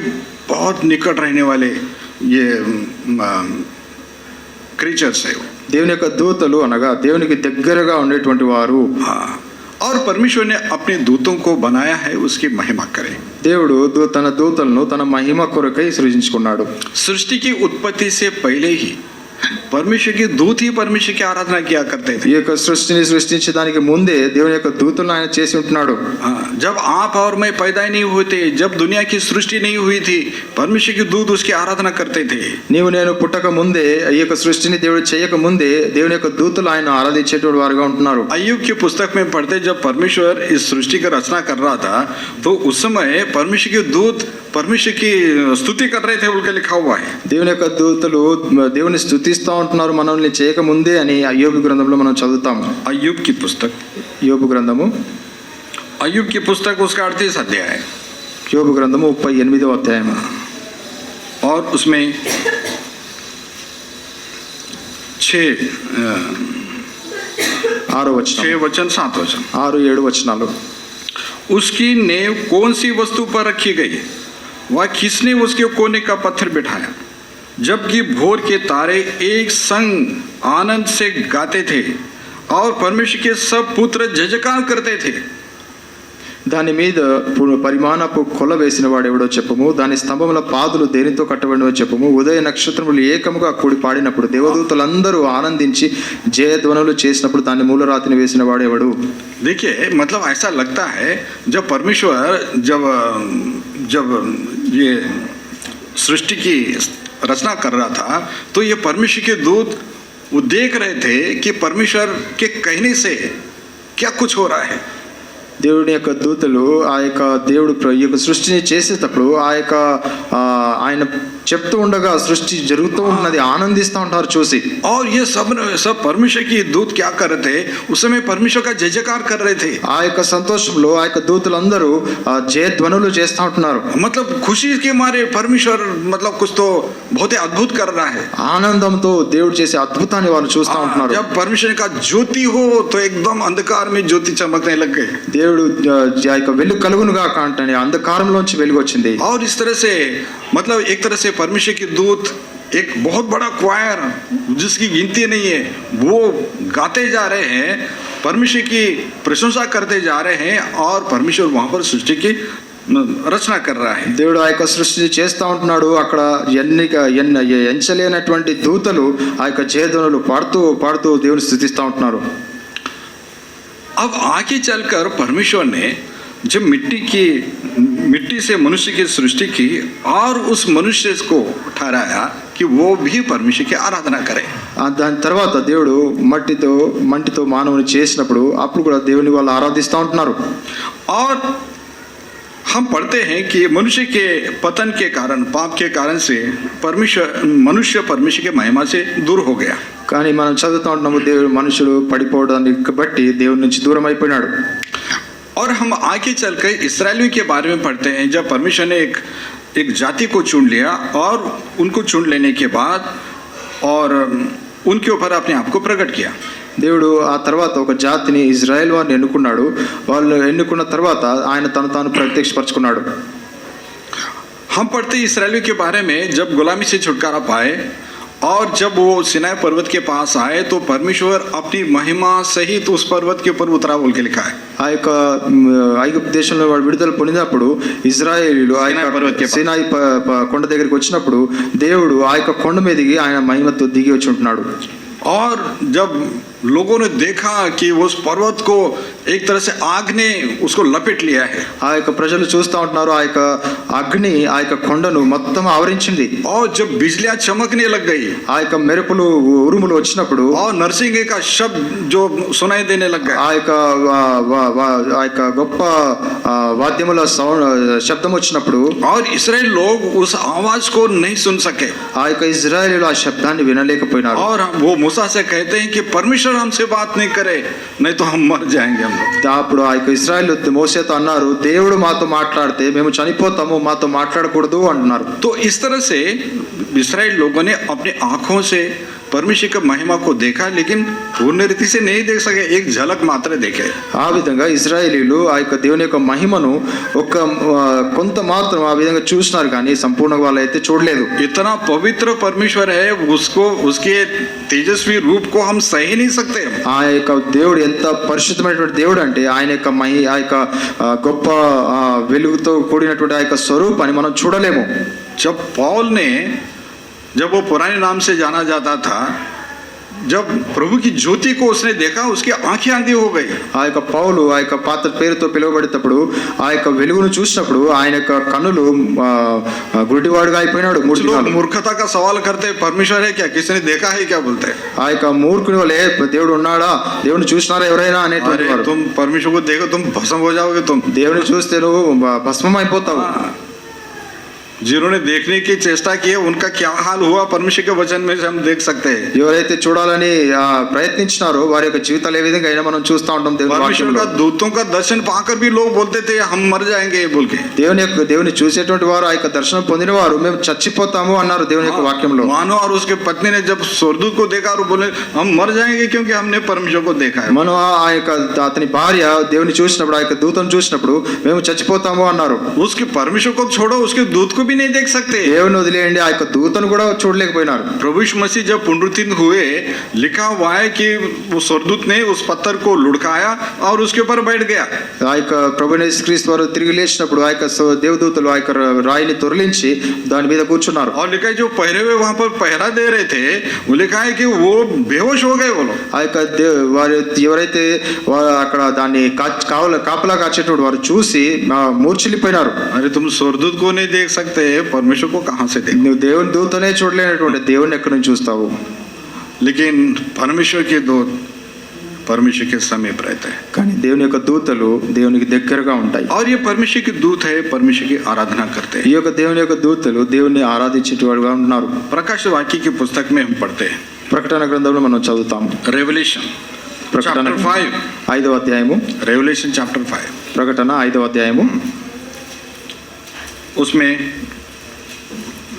S1: बहुत निकट रहने वाले ये क्रीचर्स है.
S2: దేవుని యొక్క దూతలు అనగా దేవునికి దగ్గరగా ఉండేటువంటి వారు.
S1: और परमेश्वर ने अपने दूतों को बनाया है उसकी महिमा करे.
S2: దేవుడు తన దూతలను తన మహిమ కొరకై సృజించుకున్నాడు.
S1: सृष्टि की उत्पत्ति से पहले ही परमेश्वर के दूत ही परमेश्वर की आराधना किया करते थे.
S2: ఈ యొక్క సృష్టిని సృష్టించడానికి ముందే దేవుని యొక్క దూతలను ఆయన చేసి ఉంటున్నాడు.
S1: जब आप और मैं पैदा नहीं हुए थे, जब दुनिया की सृष्टि नहीं हुई थी, परमेश्वर के दूत उसकी आराधना करते थे.
S2: నీవు నేను పుట్టక ముందే, ఈ యొక్క సృష్టిని దేవుడు చేయక ముందే దేవుని యొక్క దూతలు ఆయన ఆరాధించేటువంటి వారుగా ఉంటున్నారు.
S1: अय्यूब की पुस्तक में पढ़ते, जब परमेश्वर इस सृष्टि की रचना कर रहा था तो उस समय परमेश्वर के दूत परमेश्वर की स्तुति कर रहे थे बोल के लिखा हुआ है.
S2: దేవుని యొక్క దూతలు దేవుని స్తుతిస్తూ ఉంటున్నారు మనల్ని చేయక ముందే అని అయ్యోబు గ్రంథంలో మనం చదువుతాము.
S1: अय्यूब की पुस्तक,
S2: యోబు గ్రంథము,
S1: अय्यूब की पुस्तक उसका 38 अध्याय है.
S2: యోబు గ్రంథము 38వ అధ్యాయం.
S1: और उसमें 6 वचन 7 वचन
S2: 6-7 వచనాలు.
S1: उसकी नेव कौन सी वस्तु पर रखी गई, वह किसने उसके कोने का पत्थर बिठाया, जबकि भोर के तारे एक संग आनंद से गाते थे और परमेश्वर के सब पुत्र जयजयकार करते थे.
S2: దాని మీద పరిమాణపు కొల వేసిన వాడు ఎవడో చెప్పము. దాని స్తంభముల పాదులు దేనితో కట్టబడినవో చెప్పము. ఉదయ నక్షత్రములు ఏకముగా కూడి పాడినప్పుడు దేవదూతలందరూ ఆనందించి జయధ్వనులు చేసినప్పుడు దాన్ని మూలరాతిని వేసిన వాడు ఎవడు?
S1: देखिए, मतलब ऐसा लगता है जब परमेश्वर जब ये सृष्टि की रचना कर रहा था तो ये परमेश्वर के दूत वो देख रहे थे कि परमेश्वर के कहने से क्या कुछ हो रहा है.
S2: దేవుడి యొక్క దూతలు ఆ యొక్క దేవుడు ఈ యొక్క సృష్టిని చేసేటప్పుడు ఆయన చెప్తూ ఉండగా సృష్టి జరుగుతూ ఉన్నది ఆనందిస్తూ ఉంటారు చూసి.
S1: और ये सब परमेश्वर की दूत क्या कर रहे थे? उस समय परमेश्वर का जय जयकार कर रहे थे.
S2: ఆ యొక్క సంతోషంలో ఆ యొక్క దూతలందరూ జయధ్వనులు చేస్తూ ఉంటున్నారు.
S1: मतलब खुशी के मारे परमेश्वर मतलब कुछ तो बहुत ही अद्भुत कर रहा है.
S2: ఆనందంతో దేవుడు చేసే అద్భుతాన్ని వాళ్ళు చూస్తూ ఉంటున్నారు.
S1: जब परमेश्वर का ज्योति हो तो एकदम अंधकार में ज्योति चमकने लग गई.
S2: దేవుడు ఆ యొక్క వెలుగు కలుగునుగా కాంటని అంధకారంలోంచి వెలుగు వచ్చింది.
S1: और इस तरह से मतलब एक तरह से परमेश्वर के दूत एक बहुत बड़ा क्वायर जिसकी गिनती नहीं है वो गाते जा रहे हैं, परमेश्वर की प्रशंसा करते जा रहे हैं और परमेश्वर वहां पर सृष्टि की రచన कर रहा है.
S2: దేవుడు ఆ యొక్క సృష్టిని చేస్తూ ఉంటున్నాడు. అక్కడ ఎంచలేనటువంటి దూతలు ఆ యొక్క జయధ్వనులు పాడుతూ పాడుతూ దేవుని స్తుతిస్తూ ఉంటున్నారు.
S1: अब आगे चलकर परमेश्वर ने जब मिट्टी से मनुष्य की सृष्टि की और उस मनुष्य को ठहराया कि वो भी परमेश्वर की आराधना करे.
S2: దాని తర్వాత దేవుడు మంటితో మానవుని చేసినప్పుడు అప్పుడు కూడా దేవుని వాళ్ళు ఆరాధిస్తూ ఉంటున్నారు.
S1: और हम पढ़ते हैं कि मनुष्य के पतन के कारण, पाप के कारण से मनुष्य परमेश्वर के महिमा से दूर हो गया.
S2: కానీ మనం చదువుతూ ఉంటున్నాము దేవుడు మనుషుడు పడిపోవడాన్ని బట్టి దేవుడి నుంచి దూరం అయిపోయినాడు.
S1: और हम आगे चलकर इस्राएलियों के बारे में पढ़ते हैं. जब परमेश्वर ने एक जाति को चुन लिया और उनको चुन लेने के बाद और उनके ऊपर अपने आप को प्रकट किया.
S2: దేవుడు ఆ తర్వాత ఒక జాతిని ఇజ్రాయెల్ వారిని ఎన్నుకున్నాడు. వాళ్ళు ఎన్నుకున్న తర్వాత ఆయన తాను ప్రత్యక్షపరచుకున్నాడు.
S1: हम पढ़ते इस्राएलियों के बारे में जब गुलामी से छुटकारा पाए और जब वो सिनाई पर्वत के पास आए तो परमेश्वर अपनी महिमा सहित उस पर्वत के ऊपर उतरा बोल के लिखा है.
S2: ఆ యొక్క ఐగుప్తు దేశంలో వాడు విడుదల పొందినప్పుడు ఇజ్రాయేలీలు ఆ యొక్క సినాయి కొండ దగ్గరికి వచ్చినప్పుడు దేవుడు ఆ యొక్క కొండ మీదకి ఆయన మహిమతో దిగి వచ్చి ఉంటున్నాడు.
S1: और जब लोगों ने देखा कि उस पर्वत को एक तरह से आग ने उसको लपेट लिया है.
S2: ఆ యొక్క ప్రజలు చూస్తూ ఉంటున్నారు ఆ యొక్క అగ్ని ఆ యొక్క కొండను మొత్తం ఆవరించింది.
S1: और जब बिजलियां चमकने लग गई,
S2: ఆ యొక్క మెరుపులు ఉరుములు వచ్చినప్పుడు
S1: और नरसिंह का शब्द जो सुनाई देने लग गया,
S2: ఆ యొక్క గొప్ప వాద్యముల శబ్దం వచ్చినప్పుడు
S1: और इस्राएल लोग उस आवाज को नहीं सुन सके.
S2: ఆ యొక్క ఇజ్రాయేలీలు ఆ శబ్దాన్ని వినలేకపోయినారు.
S1: और वो मूसा से कहते हैं कि परमेश्वर हमसे बात नहीं करे नहीं तो हम मर जाएंगे हम लोग.
S2: అప్పుడు ఆ యొక్క ఇశ్రాయేలు మోసేతో అన్నారు దేవుడు మాతో మాట్లాడితే మేము చనిపోతాము, మాతో మాట్లాడకూడదు అంటున్నారు.
S1: तो इस तरह से इस्राएल लोगों ने अपनी आंखों से परमेश्वर की महिमा को देखा लेकिन पूर्ण रीति से नहीं देख सके, एक झलक मात्र देखे.
S2: ఆ విధంగా ఇశ్రాయేలీలు ఆ యొక్క దేవుని యొక్క మహిమను కొంత మాత్రం ఆ విధంగా చూసినారు కానీ సంపూర్ణంగా వాళ్ళైతే చూడలేదు.
S1: इतना पवित्र परमेश्वर है, उसको उसके तेजस्वी रूप को हम सही नहीं सकते.
S2: ఆ యొక్క దేవుడు ఎంత పరిశుద్ధమైనటువంటి దేవుడు అంటే ఆయన యొక్క ఆ యొక్క గొప్ప వెలుగుతో కూడినటువంటి ఆ యొక్క స్వరూపాన్ని మనం చూడలేము.
S1: जब पौल ने जब वो पुराने नाम से जाना जाता था, जब प्रभु की ज्योति को उसने देखा उसकी आंखें अंधी हो गई.
S2: ఆ యొక్క పౌలు ఆ యొక్క పాత పేరుతో పిలువబడేటప్పుడు ఆ యొక్క వెలుగును చూసినప్పుడు ఆయన యొక్క కన్నులు గుడ్డివాడుగా అయిపోయినాడు.
S1: मूर्खता का सवाल करते परमेश्वर है क्या, किसी ने देखा है क्या बोलते.
S2: ఆ యొక్క మూర్ఖుని వలే దేవుడు ఉన్నాడా, దేవుని చూసినారా ఎవరైనా అనేటువంటి వారు.
S1: तुम परमेश्वर को देखो तुम भस्म हो जाओगे. तुम
S2: దేవుని చూస్తే నువ్వు భస్మం అయిపోతావు.
S1: जिन्होंने देखने की चेष्टा की है उनका क्या हाल हुआ परमेश्वर के वचन में से हम देख सकते हैं.
S2: ఎవరైతే చూడాలని ప్రయత్నించారో వారి యొక్క జీవితాలు ఏ విధంగా అయినా మనం చూస్తూ ఉంటాం.
S1: परमेश्वर का दूतों का दर्शन पाकर भी लोग बोलते थे हम मर जाएंगे बोल के.
S2: దేవుని చూసేటువంటి వారు ఆ యొక్క దర్శనం పొందిన వారు మేము చచ్చిపోతాము అన్నారు దేవుని యొక్క వాక్యంలో.
S1: मानो और उसके पत्नी ने जब स्वर्गदूत को देखा और बोले हम मर जाएंगे क्योंकि हमने परमेश्वर को देखा है.
S2: మనం ఆ యొక్క అతని భార్య దేవుని చూసినప్పుడు ఆ యొక్క దూతను చూసినప్పుడు మేము చచ్చిపోతాము అన్నారు.
S1: उसके परमेश्वर को छोड़ो उसके दूत को भी नहीं देख सकते।
S2: దేవుని వదిలేయండి, ఆ యొక్క దూతను కూడా చూడలేకపోయినారు.
S1: प्रभु यीशु मसीह जब पुनरुत्थित हुए, लिखा हुआ है कि वो स्वर्गदूत ने उस पत्थर को लुढ़काया और उसके ऊपर बैठ गया।
S2: ఆ యొక్క ప్రభువైన యేసుక్రీస్తు వారు తిరిగి లేచినప్పుడు ఆ యొక్క దేవదూతలు ఆ యొక్క రాయిని తొరలించి దాని మీద కూర్చున్నారు.
S1: और लिखा है जो पहरे हुए वहां पर पहरा दे रहे थे, वो लिखा है कि वो बेहोश हो गए वो लोग।
S2: ఆ యొక్క వారు ఎవరైతే అక్కడ దాన్ని కాపలా కాచేటప్పుడు వారు చూసి మూర్ఛిల్లిపోయినారు.
S1: अरे तुम स्वर्गदूत को नहीं देख सकते, परमेश्वर को कहां से देख?
S2: నువ్వు దేవుని దూతనే చూడలేనటువంటి దేవుని ఎక్కడి నుంచి చూస్తావు?
S1: लेकिन परमेश्वर के दूत परमेश्वर के समीप रहते हैं,
S2: కానీ దేవుని యొక్క దూతలు దేవునికి దగ్గరగా ఉంటాయి.
S1: और ये परमेश्वर के दूत है, परमेश्वर की आराधना करते हैं।
S2: ఈ యొక్క దేవుని యొక్క దూతలు దేవుని ఆరాధించేవాడుగా ఉన్నారు.
S1: प्रकाश वाक्य की पुस्तक में हम पढ़ते हैं,
S2: ప్రకటన గ్రంథంలో మనం చదువుతాము.
S1: रेवलेशन
S2: ప్రకటన
S1: चैप्टर 5,
S2: 5వ అధ్యాయము.
S1: रेवलेशन चैप्टर 5,
S2: ప్రకటన 5వ అధ్యాయము.
S1: उसमें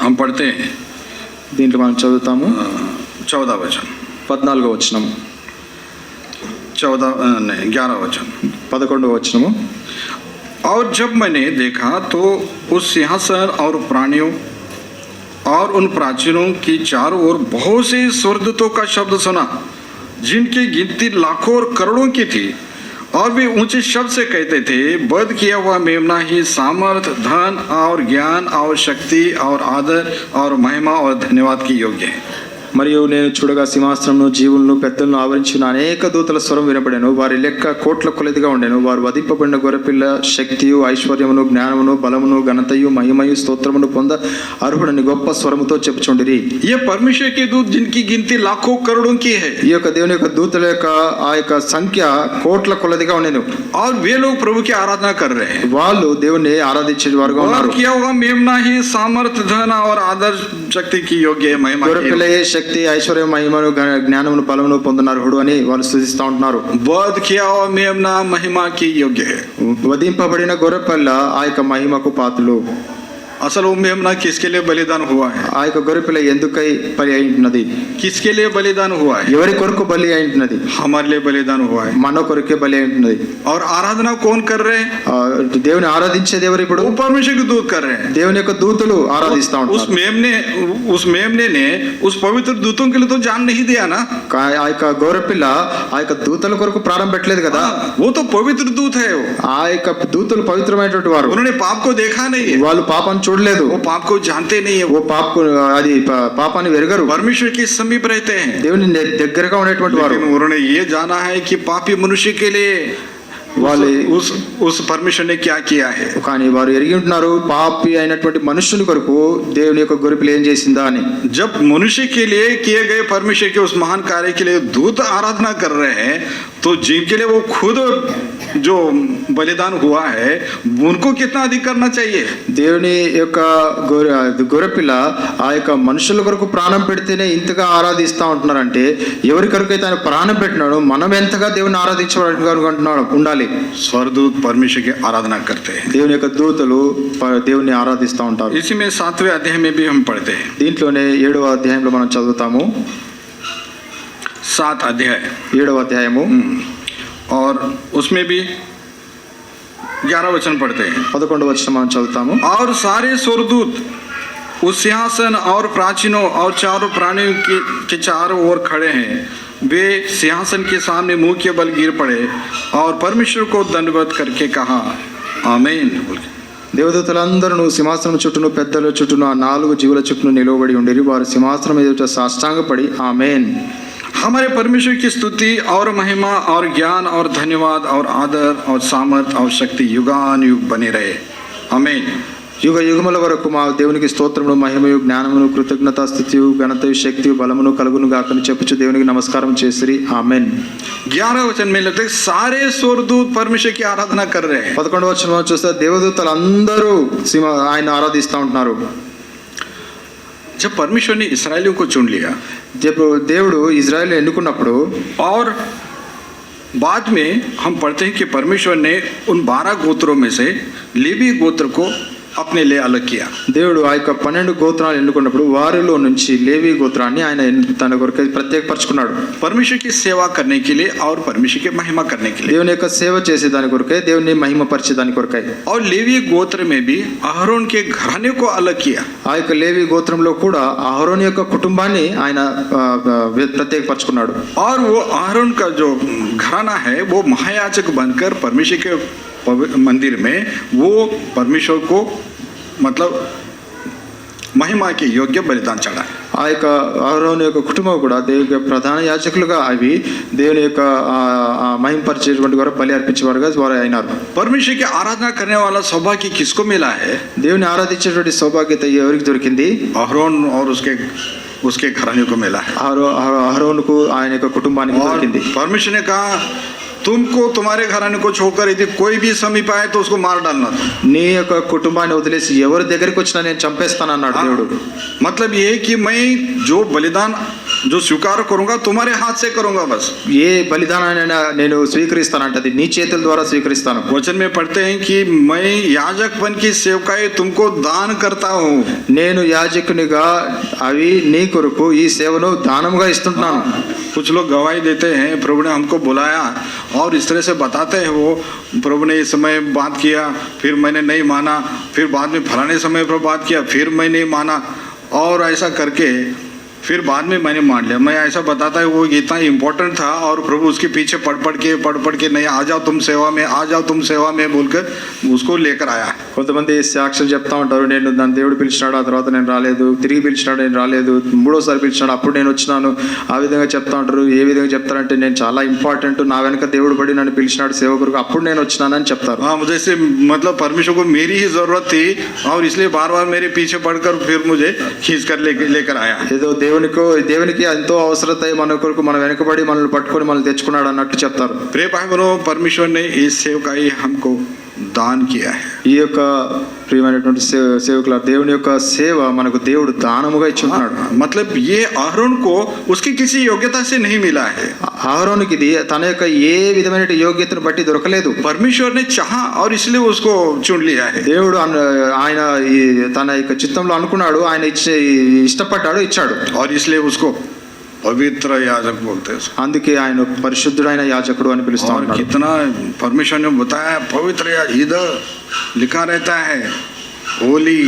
S1: हम पढ़ते हैं
S2: దీంట్లో మనం చదువుతాము
S1: 14 वचन,
S2: 14వ వచనము,
S1: 11 वचन।
S2: 11వ వచనము.
S1: और जब मैंने देखा तो उस सिंहासन और प्राणियों और उन प्राचीनों की चारों ओर बहुत से स्वर्गदूतों का शब्द सुना, जिनकी गिनती लाखों और करोड़ों की थी, और वे ऊंचे शब्द से कहते थे, वध किया हुआ मेमना ही सामर्थ, धन और ज्ञान और शक्ति और आदर और महिमा और धन्यवाद की योग्य है।
S2: మరియు నేను చూడగా సింహాసనమును జీవులను పెద్దలను ఆవరించిన అనేక దూతల స్వరం వినపడెను. వారి లెక్క కోట్ల కొలదిగా ఉండెను. వారు వధింపబడిన గొర్రెపిల్ల శక్తియు ఐశ్వర్యమును జ్ఞానమును బలమును ఘనతయు మహిమయు స్తోత్రమును పొంద అర్హుడని గొప్ప స్వరముతో చెప్పుచుండిరి.
S1: ये परमेश्वर के दूत जिनकी गिनती लाखों करोड़ों की है,
S2: ఈ యొక్క దేవుని యొక్క దూతల యొక్క ఆ యొక్క సంఖ్య కోట్ల కొలదిగా ఉండెను.
S1: और वे लोग प्रभु की आराधना कर रहे हैं।
S2: వాళ్ళు దేవుని ఆరాధించే వారుగా
S1: वध
S2: ఉన్నారు.
S1: किया हुआ मेमना ही सामर्थ, धन और आदर शक्ति की योग्य है, महिमा की
S2: గొర్రెపిల్లయే శక్తి ఐశ్వర్యం మహిమను జ్ఞానమును బలమును పొందనర్హుడు అని వాళ్ళు స్తుతిస్తూ ఉంటున్నారు.
S1: वध किया हुआ मेमना महिमा की योग्य है।
S2: వధింపబడిన గొర్రెపిల్ల ఆ యొక్క మహిమకు పాత్రులు.
S1: असल वो मेमना किसके लिए बलिदान हुआ है?
S2: ఆ యొక్క గొర్రెపిల్ల ఎందుకై బలి అయింటున్నది?
S1: किसके लिए बलिदान हुआ है?
S2: ఎవరి కొరకు బలి అయింటున్నది?
S1: हमारे लिए बलिदान हुआ है।
S2: మన కొరకే బలి అయింటున్నది.
S1: और आराधना कौन कर रहे हैं?
S2: దేవుని ఆరాధించేది ఎవరు? ఇప్పుడు
S1: वो परमेश्वर के दूत कर रहे हैं।
S2: దేవుని యొక్క దూతలు ఆరాధిస్తా
S1: उस
S2: ఉంటారు.
S1: मेमने ने उस पवित्र दूतों के लिए तो जान नहीं दिया ना।
S2: ఆ యొక్క గొర్రెపిల్ల ఆ యొక్క దూతల కొరకు ప్రారంభం పెట్టలేదు కదా.
S1: वो तो पवित्र दूत है।
S2: ఆ యొక్క దూతలు పవిత్రమైనటువంటి వారు.
S1: उन्होंने पाप को देखा नहीं है,
S2: వాళ్ళు పాపాన్ని చూడలేదు.
S1: वो पाप को जानते नहीं है,
S2: ఓ పాపకు అది పాపాన్ని వెరగరు.
S1: परमेश्वर के समीप रहते हैं,
S2: దేవుని దగ్గరగా ఉండేటువంటి వారు.
S1: लेकिन उन्होंने ये जाना है कि पापी मनुष्य के लिए उस परमेश्वर ने क्या किया है।
S2: కానీ వారు ఎరిగి ఉంటున్నారు పాపి అయినటువంటి మనుషుని కొరకు దేవుని యొక్క గొర్రెపిల్ల ఏం చేసిందా అని.
S1: जब मनुष्य के लिए किए गए परमेश्वर के उस महान कार्य के लिए दूत आराधना कर रहे हैं, तो जिनके लिए वो खुद जो बलिदान हुआ है उनको कितना अधिक करना चाहिए।
S2: దేవుని యొక్క గొర్రెపిల్ల ఆ యొక్క మనుషుల కొరకు ప్రాణం పెడితేనే ఇంతగా ఆరాధిస్తా ఉంటున్నారంటే ఎవరి కొరకు అయితే ఆయన ప్రాణం పెట్టినాడో మనం ఎంతగా దేవుని ఆరాధించాలనుకుంటున్నాడు ఉండాలి.
S1: स्वर्गदूत परमेश्वर की आराधना करते हैं,
S2: దేవుని యొక్క దూతలు దేవుని ఆరాధిస్తా ఉంటారు.
S1: इसी में 7वें अध्याय में भी हम पढ़ते हैं,
S2: దీంట్లోనే 7వ అధ్యాయంలో మనం చదువుతాము.
S1: 7 अध्याय
S2: 7వ అధ్యాయము
S1: और उसमें भी 11 वचन पढ़ते हैं।
S2: 11వ వచనం మనం చదువుతాము.
S1: और सारे स्वर्गदूत उस सिंहासन और प्राचीनों और चारों प्राणियों के चारों ओर खड़े हैं। वे सिंहासन के सामने मुंह के बल गिर पड़े और परमेश्वर को दंडवत करके कहा आमीन।
S2: దేవదూతలందరూ సింహాసనం చుట్టూను పెద్దల చుట్టూను ఆ 4 జీవుల చుట్టూను నిలవబడి ఉండేరి. వారు సింహాసనం ఎదుట సాష్టాంగపడి ఆమేన్,
S1: हमारे परमेश्वर की स्तुति और महिमा और ज्ञान और धन्यवाद और आदर और सामर्थ और शक्ति युगान युग बने रहे, आमीन।
S2: యుగ యుగముల వరకు మా దేవునికి స్తోత్రములు మహిమయు జ్ఞానమును కృతజ్ఞత స్థుతియు ఘనతయు శక్తియు బలమును కలుగును గాకని చెప్పుచు దేవునికి నమస్కారం చేసిరి ఆమేన్.
S1: 11 वचन में लगता है सारे स्वर्गदूत परमेश्वर की आराधना कर रहे हैं।
S2: 11వ వచనం చూస్తే దేవదూతలందరూ ఆయన ఆరాధిస్తూ ఉంటున్నారు.
S1: जब परमेश्वर ने इस्राएलियों को चुन लिया,
S2: దేవుడు ఇజ్రాయెల్ ఎన్నుకున్నప్పుడు
S1: और बाद में हम पढ़ते हैं कि परमेश्वर ने उन 12 गोत्रों में से लेवी गोत्र को अपने लिए अलग किया।
S2: దేవుడు ఆ యొక్క 12 గోత్రాలు ఎన్నుకున్నప్పుడు వారిలో నుంచి లేవి గోత్రాన్ని ఆయన తన కొరకు ప్రత్యేకపరచుకున్నాడు.
S1: परमेश्वर की सेवा करने के लिए और परमेश्वर की महिमा करने के लिए।
S2: దేవుని యొక్క సేవ చేసే దాని కొరకై, దేవుని మహిమపరిచే దాని కొరకై.
S1: और लेवी गोत्र में भी अहरोन के घराने को अलग किया।
S2: ఆ యొక్క లేవి గోత్రంలో కూడా అహరోను యొక్క కుటుంబాన్ని ఆయన ప్రత్యేకపరచుకున్నాడు.
S1: और वो अहरोन का जो घराना है वो महायाजक बनकर परमेश्वर के मंदिर में वो परमेश्वर को मतलब महिमा के योग्य बलिदान चढ़ा।
S2: ఆ యొక్క అహరోను యొక్క కుటుంబం కూడా దేవుని యొక్క ప్రధాన యాజకులుగా అవి దేవుని యొక్క మహిమపరిచేటువంటి వారు బలి అర్పించేవారుగా వారు అయినారు.
S1: परमेश्वर की आराधना करने वाला सौभाग्य किसको मिला है?
S2: దేవుని ఆరాధించేటువంటి సౌభాగ్యత ఎవరికి దొరికింది?
S1: अहरोन और उसके घराने को मिला है।
S2: అహరోనుకు ఆయన యొక్క కుటుంబానికి దొరికింది.
S1: परमेश्वर ने कहा तुमको तुम्हारे घराने को छोड़कर यदि कोई भी समीप आए तो उसको मार डालना।
S2: నీ యొక్క కుటుంబాన్ని వదిలేసి ఎవరి దగ్గరికి వచ్చినా నేను చంపేస్తానన్నాడు దేవుడు.
S1: मतलब ये कि मैं जो बलिदान जो स्वीकार करूंगा तुम्हारे हाथ से करूंगा बस।
S2: ఏ బలిదానాన్ని నేను స్వీకరిస్తానంటది నీ చేతుల ద్వారా స్వీకరిస్తాను.
S1: वचन में पढ़ते हैं कि मैं याजकपन की सेवकाई तुमको दान करता हूँ।
S2: నేను యాజకునిగా అవి నీ కొరకు ఈ సేవను దానముగా ఇస్తున్నాను.
S1: कुछ लोग गवाही देते हैं प्रभु ने हमको बुलाया और इस तरह से बताते हैं वो प्रभु ने इस समय बात किया फिर मैंने नहीं माना, फिर बाद में फलाने समय पर बात किया फिर मैं नहीं माना और ऐसा करके फिर बाद में मैंने मान लिया। मैं ऐसा बताता है वो इतना इम्पोर्टेंट था और प्रभु उसके पीछे पढ़ के नहीं आ जाओ तुम सेवा में, आ जाओ तुम सेवा में बोलकर उसको लेकर आया।
S2: కొంతమంది సాక్షులు చెప్తా ఉంటారు, నేను నన్ను దేవుడు పిలిచినాడు ఆ తర్వాత నేను రాలేదు, తిరిగి పిలిచినాడు నేను రాలేదు, మూడోసారి పిలిచినాడు అప్పుడు నేను వచ్చినాను. ఆ విధంగా చెప్తా ఉంటారు. ఏ విధంగా చెప్తారంటే నేను చాలా ఇంపార్టెంట్, నా వెనక దేవుడు పడి నన్ను పిలిచినాడు సేవ కొరకు అప్పుడు నేను వచ్చినానని చెప్తారు.
S1: मुझे से मतलब परमेश्वर को मेरी ही जरूरत थी और इसलिए बार बार मेरे पीछे पड़कर फिर मुझे खींच कर लेकर आया।
S2: ఏదో దేవునికి ఎంతో అవసరత మన కొరకు మన వెనకబడి మనల్ని పట్టుకొని మనల్ని తెచ్చుకున్నాడు అన్నట్టు చెప్తారు.
S1: प्रिय भाई बहनों, परमेश्वर ने इस सेवकाई हमको दान किया है।
S2: ఈ యొక్క ప్రియమైనటువంటి సేవకుల దేవుని యొక్క సేవ మనకు దేవుడు దానముగా ఇచ్చున్నాడు.
S1: मतलब ये अहरोन को उसकी किसी योग्यता से नहीं मिला है।
S2: అహరోనుకి ఇది తన యొక్క ఏ విధమైన యోగ్యతను బట్టి దొరకలేదు.
S1: परमेश्वर ने चाहा और इसलिए उसको चुन लिया है।
S2: దేవుడు ఆయన తన యొక్క చిత్తంలో అనుకున్నాడు, ఆయన ఇష్టపడ్డాడు, ఇచ్చాడు.
S1: और इसलिए उसको पवित्र याजक बोलते हैं।
S2: అందుకే ఆయన పరిశుద్ధుడైన యాజకుడు అని పిలుస్తా
S1: और
S2: ఉన్నాడు.
S1: कितना परमेश्वर ने बताया पवित्र इधर लिखा रहता है होली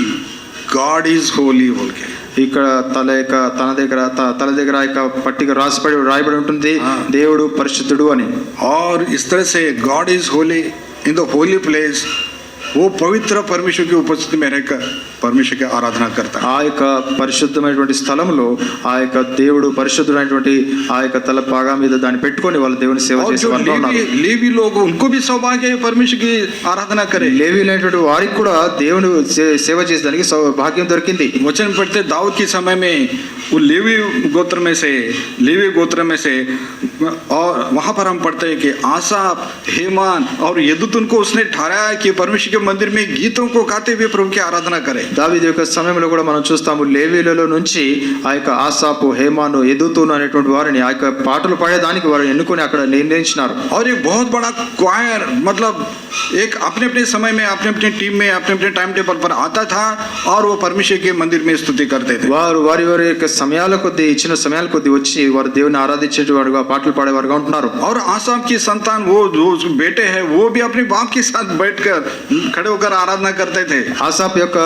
S1: गॉड इज होली बोल के।
S2: ఇక్కడ తల దగ్గర యొక్క పట్టిక రాయబడి ఉంటుంది దేవుడు పరిశుద్ధుడు అని.
S1: और इस तरह से God is Holi in the holy place वो पवित्र परमेश्वर की उपस्थिति में रहकर परमेश्वर की आराधना करता है।
S2: ఆ యొక్క పరిశుద్ధమైనటువంటి స్థలంలో ఆ యొక్క దేవుడు పరిశుద్ధుడైనటువంటి ఆ యొక్క తల పాగా మీద దాన్ని పెట్టుకొని వాళ్ళు దేవుని సేవ చేసేవారు ఉన్నారు.
S1: लेवी लोग उनको भी सौभाग्य है परमेश्वर की आराधना करे।
S2: లేవీలైనటువంటి వారికి కూడా దేవుని సేవ చేసేదానికి భాగ్యం దొరికింది.
S1: वचन पढ़ते दाऊद के समय में वो लेवी गोत्र में से और वहां पर हम पढ़ते हैं कि आसाफ, हेमान और यदुतुन को उसने ठहराया कि परमेश्वर के मंदिर में गीतों को गाते हुए प्रभु की आराधना करे।
S2: దావీదు యొక్క సమయంలో కూడా మనం చూస్తాము లేవీలలో నుంచి ఆ యొక్క ఆసాపు, హేమాను, యెదుతూను అనేటువంటి వారిని ఆ యొక్క పాటలు పాడేదానికి వారిని ఎన్నుకొని అక్కడ నిర్ణయించినారు.
S1: और एक बहुत बड़ा क्वायर मतलब एक अपने अपने समय में अपने अपने टीम में अपने अपने टाइम टेबल पर आता था और वो परमेश्वर के मंदिर में स्तुति करते थे।
S2: వారు వారి యొక్క సమయాల కొద్ది ఇచ్చిన సమయాల కొద్ది వచ్చి వారు దేవుని ఆరాధించేవారుగా పాటలు పాడేవారుగా ఉంటున్నారు.
S1: और आसाफ की संतान वो जो बेटे हैं वो भी अपने बाप के साथ बैठकर खड़े होकर आराधना करते थे।
S2: ఆసాపు యొక్క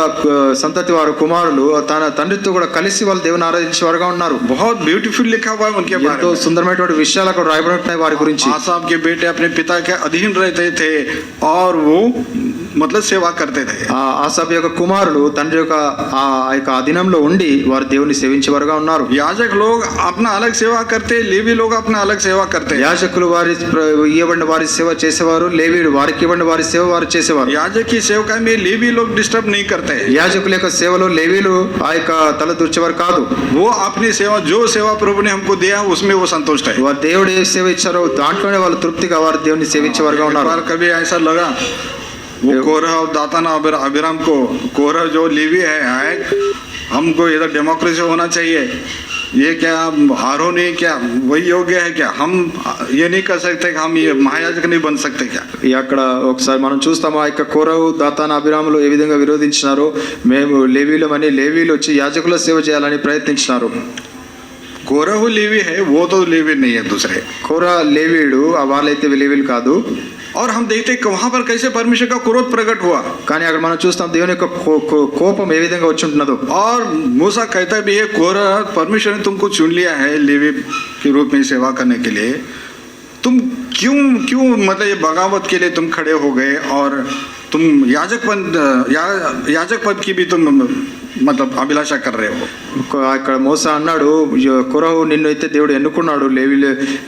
S2: సంతతి వారు కుమారులు తన తండ్రితో కూడా కలిసి వాళ్ళు దేవుని ఆరాధించేవారుగా ఉన్నారు.
S1: बहुत ब्यूटीफुल लिखा हुआ है उनके बारे
S2: ఎంతో
S1: में।
S2: సుందరమైనటువంటి విషయాలు అక్కడ రాయబడి ఉన్నాయి వారి గురించి.
S1: आसाफ के बेटे अपने पिता के अधीन रहते थे और वो मतलब सेवा करते थे।
S2: ఆ ఆసాపు యొక్క కుమారులు తండ్రి యొక్క ఆ యొక్క అధీనంలో ఉండి వారు దేవుని సేవించేవారుగా ఉన్నారు.
S1: याजक लोग अपना अलग सेवा करते, लेवी लोग अपना अलग सेवा करते।
S2: యాజకులు వారి ఇవ్వబడిన వారి సేవ చేసేవారు, లేవీయులు వారికి ఇవ్వబడిన వారి సేవ వారు చేసేవారు.
S1: याजक की सेवकाई में लेवी लोग डिस्टर्ब नहीं करते।
S2: యాజకుల యొక్క సేవలో లేవీయులు ఆ యొక్క తల దూర్చేవారు కాదు.
S1: वो अपनी सेवा जो सेवा प्रभु ने हमको दिया उसमें वो संतुष्ट है।
S2: వారు దేవుడు ఏ సేవ ఇచ్చారో దాంట్లోనే వాళ్ళు తృప్తిగా వారు దేవుని సేవించేవారుగా ఉన్నారు.
S1: कभी ऐसा लगा वो कोरह और दातान अभिराम को, कोरह जो लेवी है हमको इधर डेमोक्रेसी होना चाहिए, ये क्या हारून ही क्या वही योग्य है क्या? हम ये नहीं कर सकते कि हम ये महायाजक नहीं बन सकते क्या?
S2: అక్కడ ఒకసారి మనం చూస్తాము ఆ యొక్క కోరహు దాతాను అభిరాములు ఏ విధంగా విరోధించినారో మేము లేవీలమని లేవీలు వచ్చి యాజకుల సేవ చేయాలని ప్రయత్నించినారు.
S1: कोरहु लेवी है, वो तो लेवी नहीं है दूसरे.
S2: కోరా లేవీయుడు వాళ్ళైతే లేవీలు కాదు.
S1: और हम देखते हैं कि वहां पर कैसे परमेश्वर का क्रोध प्रकट हुआ.
S2: కానీ అక్కడ మనం చూస్తాం దేవుని యొక్క కోపం ఏ విధంగా వచ్చి ఉంటున్నదో.
S1: और मूसा कहता भी है कोरह परमेश्वर ने तुमको चुन लिया है लेवी के रूप में सेवा करने के लिए, तुम क्यों मतलब ये बगावत के लिए तुम खड़े हो गए और तुम याजक पद की भी तुम मतलब अभिलाषा कर रहे हो.
S2: ఇక్కడ మోస అన్నాడు కొరహు నిన్ను అయితే దేవుడు ఎన్నుకున్నాడు,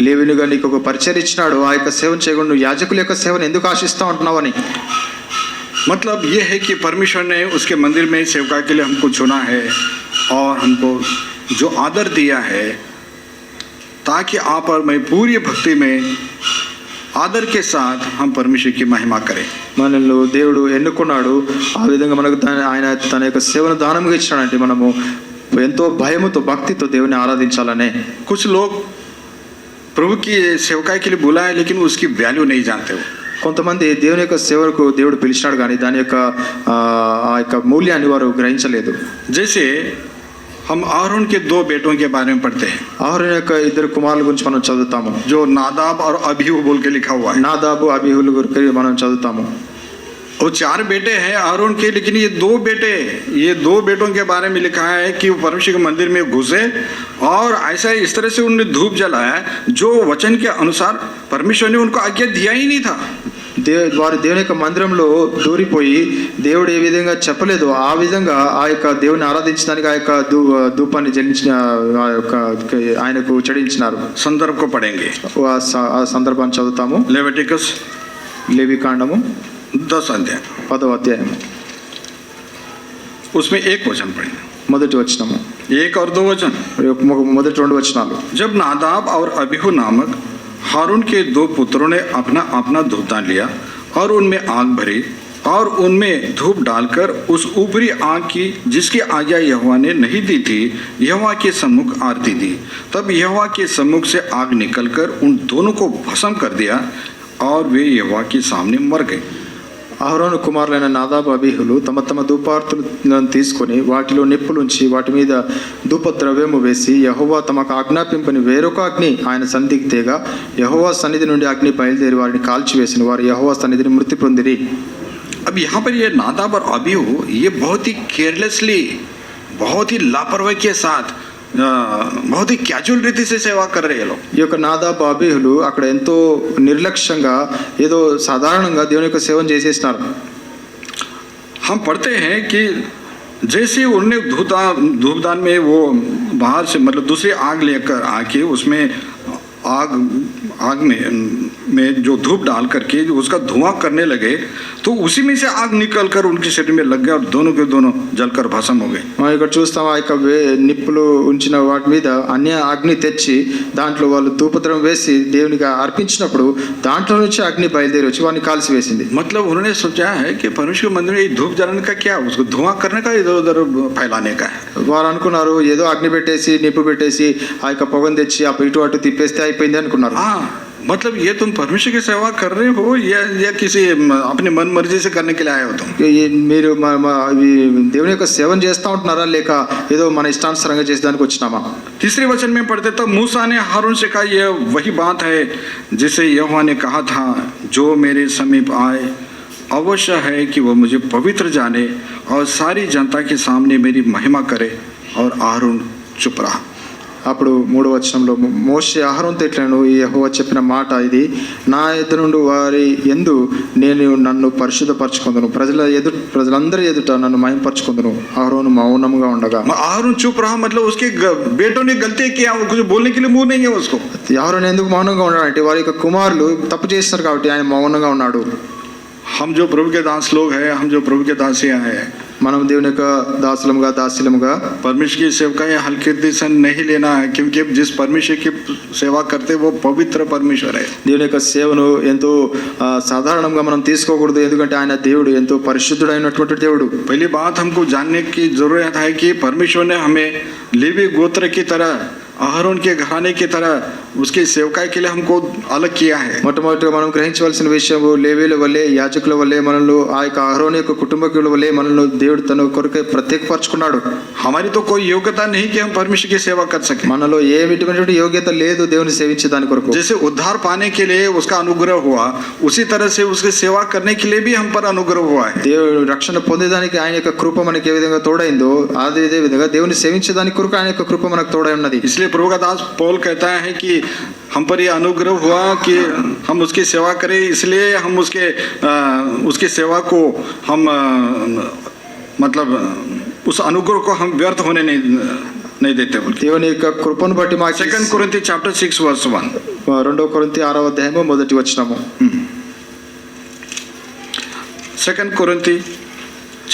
S2: లేవినిగా నీకు ఒక పరిచయం ఇచ్చినాడు, ఆ యొక్క సేవను చేయకుండా నువ్వు యాజకుల యొక్క సేవను ఎందుకు ఆశిస్తా ఉంటున్నావు అని.
S1: मतलब ये है कि परमेश्वर ने उसके मंदिर में सेवका के लिए हमको चुना है और हमको जो आदर दिया है ताकि आप और मैं पूरी भक्ति में आदर के साथ हम परमेश्वर की महिमा करें.
S2: మనల్ని దేవుడు ఎన్నుకున్నాడు, ఆ విధంగా మనకు ఆయన తన యొక్క సేవను దానంగా ఇచ్చాడంటే మనము ఎంతో భయముతో భక్తితో దేవుని ఆరాధించాలనే.
S1: कुछ लोग प्रभु की सेवकाई के लिए बुलाए लेकिन उसकी वैल्यू नहीं जानते हो.
S2: కొంతమంది దేవుని యొక్క సేవకు దేవుడు పిలిచినాడు కానీ దాని యొక్క ఆ యొక్క మూల్యాన్ని వారు గ్రహించలేదు.
S1: जैसे हम आरोन के 2 बेटों के बारे में पढ़ते हैं.
S2: ఆరోన్ యొక్క ఇద్దరు కుమారుల గురించి మనం చదువుతాము.
S1: जो नादाब और अबीहू बोल के लिखा हुआ है.
S2: నాదాబు అబీహుల గురించి మనం చదువుతాము.
S1: वो 4 बेटे हैं आरोन के, लेकिन ये 2 बेटों के बारे में लिखा है कि वो परमेश्वर के मंदिर में घुसे और ऐसा इस तरह से उन्होंने धूप जलाया जो वचन के अनुसार परमेश्वर ने उनको आज्ञा दिया ही नहीं था.
S2: వారు దేవుని యొక్క మందిరంలో దూరిపోయి దేవుడు ఏ విధంగా చెప్పలేదు ఆ విధంగా ఆ యొక్క దేవుని ఆరాధించడానికి ఆ యొక్క ధూపాన్ని చెల్లించిన ఆయనకు చెల్లించినారు.
S1: సందర్భ को पढ़ेंगे.
S2: ఆ సందర్భాన్ని చదువుతాము.
S1: लेविटिकस
S2: లేవి కాండము
S1: 10 अध्याय
S2: 10వ అధ్యాయం.
S1: उसमें एक वचन पढ़ेंगे.
S2: మొదటి వచనము
S1: 1 और 2 वचन.
S2: మొదటి 2 వచనాలు.
S1: जब नादाब और अबीहू नामक हारून के 2 पुत्रों ने अपना धूपदान लिया और उनमें आग भरी और उनमें धूप डालकर उस ऊपरी आग की जिसकी आज्ञा यहोवा ने नहीं दी थी यहोवा के सम्मुख आरती दी, तब यहोवा के सम्मुख से आग निकलकर उन दोनों को भस्म कर दिया और वे यहोवा के सामने मर गए.
S2: అహరోను కుమారులైన నాదాబు అబీహులు తమ తమ ధూపార్తులను తీసుకొని వాటిలో నిప్పులుంచి వాటి మీద ధూపద్రవ్యము వేసి యెహోవా తమకు ఆజ్ఞాపింపని వేరొక అగ్ని ఆయన సన్నిధికి తేగా యెహోవా సన్నిధి నుండి అగ్ని బయలుదేరి వారిని కాల్చివేసిన వారు యెహోవా సన్నిధిని మృతి పొందిరి.
S1: अब यहाँ पर ये नादाब और अबीहू ये बहुत ही केयरलेसली, बहुत ही लापरवाही के साथ, बहुत ही कैजुअल रीति से सेवा कर रहे हैं लोग.
S2: ఈ యొక్క నాదాబు అబీహులు అక్కడ ఎంతో నిర్లక్ష్యంగా ఏదో సాధారణంగా దేవుని యొక్క సేవను చేసేసినారు.
S1: हम पढ़ते हैं कि जैसे उन्होंने धूपदान में वो बाहर से मतलब दूसरी आग लेकर आके उसमें आग में जो धूप डाल करके उसका धुआं करने लगे तो उसी में से आग निकल कर उनके शरीर में लग गया और दोनों के दोनों जलकर भस्म हो गए.
S2: మనం ఇక్కడ చూస్తాం ఆ యొక్క నిప్పులు ఉంచిన వాటి మీద అన్య అగ్ని తెచ్చి దాంట్లో వాళ్ళు ధూపద్రవ్యం వేసి దేవునికి అర్పించినప్పుడు దాంట్లో నుంచి అగ్ని బయలుదేరి వచ్చి వారిని కాల్చి వేసింది.
S1: मतलब उन्होंने सोचा है कि परमेश्वर मंदिर में धूप जलाने का क्या, उसको धुआं करने का, इधर उधर फैलाने का है.
S2: వారు అనుకున్నారు ఏదో అగ్ని పెట్టేసి నిప్పు పెట్టేసి ఆ యొక్క పొగను తెచ్చి ఇటు అటు తిప్పేస్తే అయిపోయింది అనుకున్నారు.
S1: हाँ, मतलब ये तुम परमेश्वर की सेवा कर रहे हो या किसी अपने मन मर्जी से करने के लिए आए हो तुम?
S2: మీరు దేవుని యొక్క సేవను చేస్తూ ఉంటున్నారా లేక ఏదో మన ఇష్టానుసారంగా చేసేదానికి వచ్చినామా?
S1: तीसरे वचन में पढ़ते तब मूसा ने हारून से कहा यह वही बात है जिसे यहोवा ने कहा था जो मेरे समीप आए अवश्य है कि वह मुझे पवित्र जाने और सारी जनता के सामने मेरी महिमा करे. और हारून चुप रहा.
S2: అప్పుడు 3వ వచనంలో మోషే అహరోనుతో ఇట్లను యెహోవా చెప్పిన మాట ఇది, నా ఎదుట నుండి వారి యందు నేను నన్ను పరిశుద్ధపరచుకొందును, ప్రజలందరి ఎదుట నన్ను మహిమపరచుకొందును. అహరోను మౌనంగా ఉండగా.
S1: हारून चुप रहा मतलब उसके बेटों ने गलती किया, वो कुछ बोलने के लिए मुंह नहीं है उसको.
S2: అహరోను ఎందుకు మౌనంగా ఉన్నాడంటే వారి యొక్క కుమారులు తప్పు చేస్తారు కాబట్టి ఆయన మౌనంగా ఉన్నాడు.
S1: हम जो प्रभु के दास लोग हैं, हम जो प्रभु के दासियां हैं,
S2: మనం దేవుని యొక్క దాసులముగా దాస్యులముగా
S1: परमेश्वर की सेवकाएं हल्के दिल से नहीं लेना है, क्योंकि जिस परमेश्वर की सेवा करते वो पवित्र परमेश्वर है।
S2: దేవుని యొక్క సేవను ఎంతో సాధారణంగా మనం తీసుకోకూడదు, ఎందుకంటే ఆయన దేవుడు ఎంతో పరిశుద్ధుడైనటువంటి దేవుడు.
S1: पहली बात हमको जानने की जरूरत है कि परमेश्वर ने हमें लेवी गोत्र की तरह, अहरोन के घराने की तरह उसकी सेवकाई के लिए हमको अलग किया है।
S2: మొట్టమొదటిగా మనం గ్రహించవలసిన విషయము, లేవీల వల్లే యాజకుల వల్లే మనల్ని ఆ యొక్క అహరోను యొక్క కుటుంబీకుల వల్లే మనల్ని దేవుడు తన కొరకే ప్రత్యేకపరచుకున్నాడు.
S1: हमारी तो कोई योग्यता नहीं कि हम परमेश्वर की सेवा कर सके।
S2: మనలో ఏ విధమైనటువంటి యోగ్యత లేదు దేవుని సేవించే దాని కొరకు.
S1: जैसे उद्धार पाने के लिए उसका अनुग्रह हुआ, उसी तरह से उसकी सेवा करने के लिए भी हम पर अनुग्रह हुआ है।
S2: దేవుడు రక్షణ పొందేదానికి ఆయన యొక్క కృప మనకి ఏ విధంగా తోడైందో అదే విధంగా దేవుని సేవించే దాని కొరకు ఆయన యొక్క కృప మనకు తోడై ఉన్నది.
S1: इसलिए प्रभु का दास पौल कहता है कि हम पर ये अनुग्रह हुआ कि हम उसकी सेवा करें, इसलिए हम उसकी सेवा को हम मतलब उस अनुग्रह को हम व्यर्थ होने नहीं देते बोलते।
S2: దేవుని యొక్క కృపను బట్టి మాకు
S1: 2 Corinthians chapter 6 verse 1.
S2: 2 కొరింథీ 6వ అధ్యాయము మొదటి వచనము.
S1: 2 Corinthians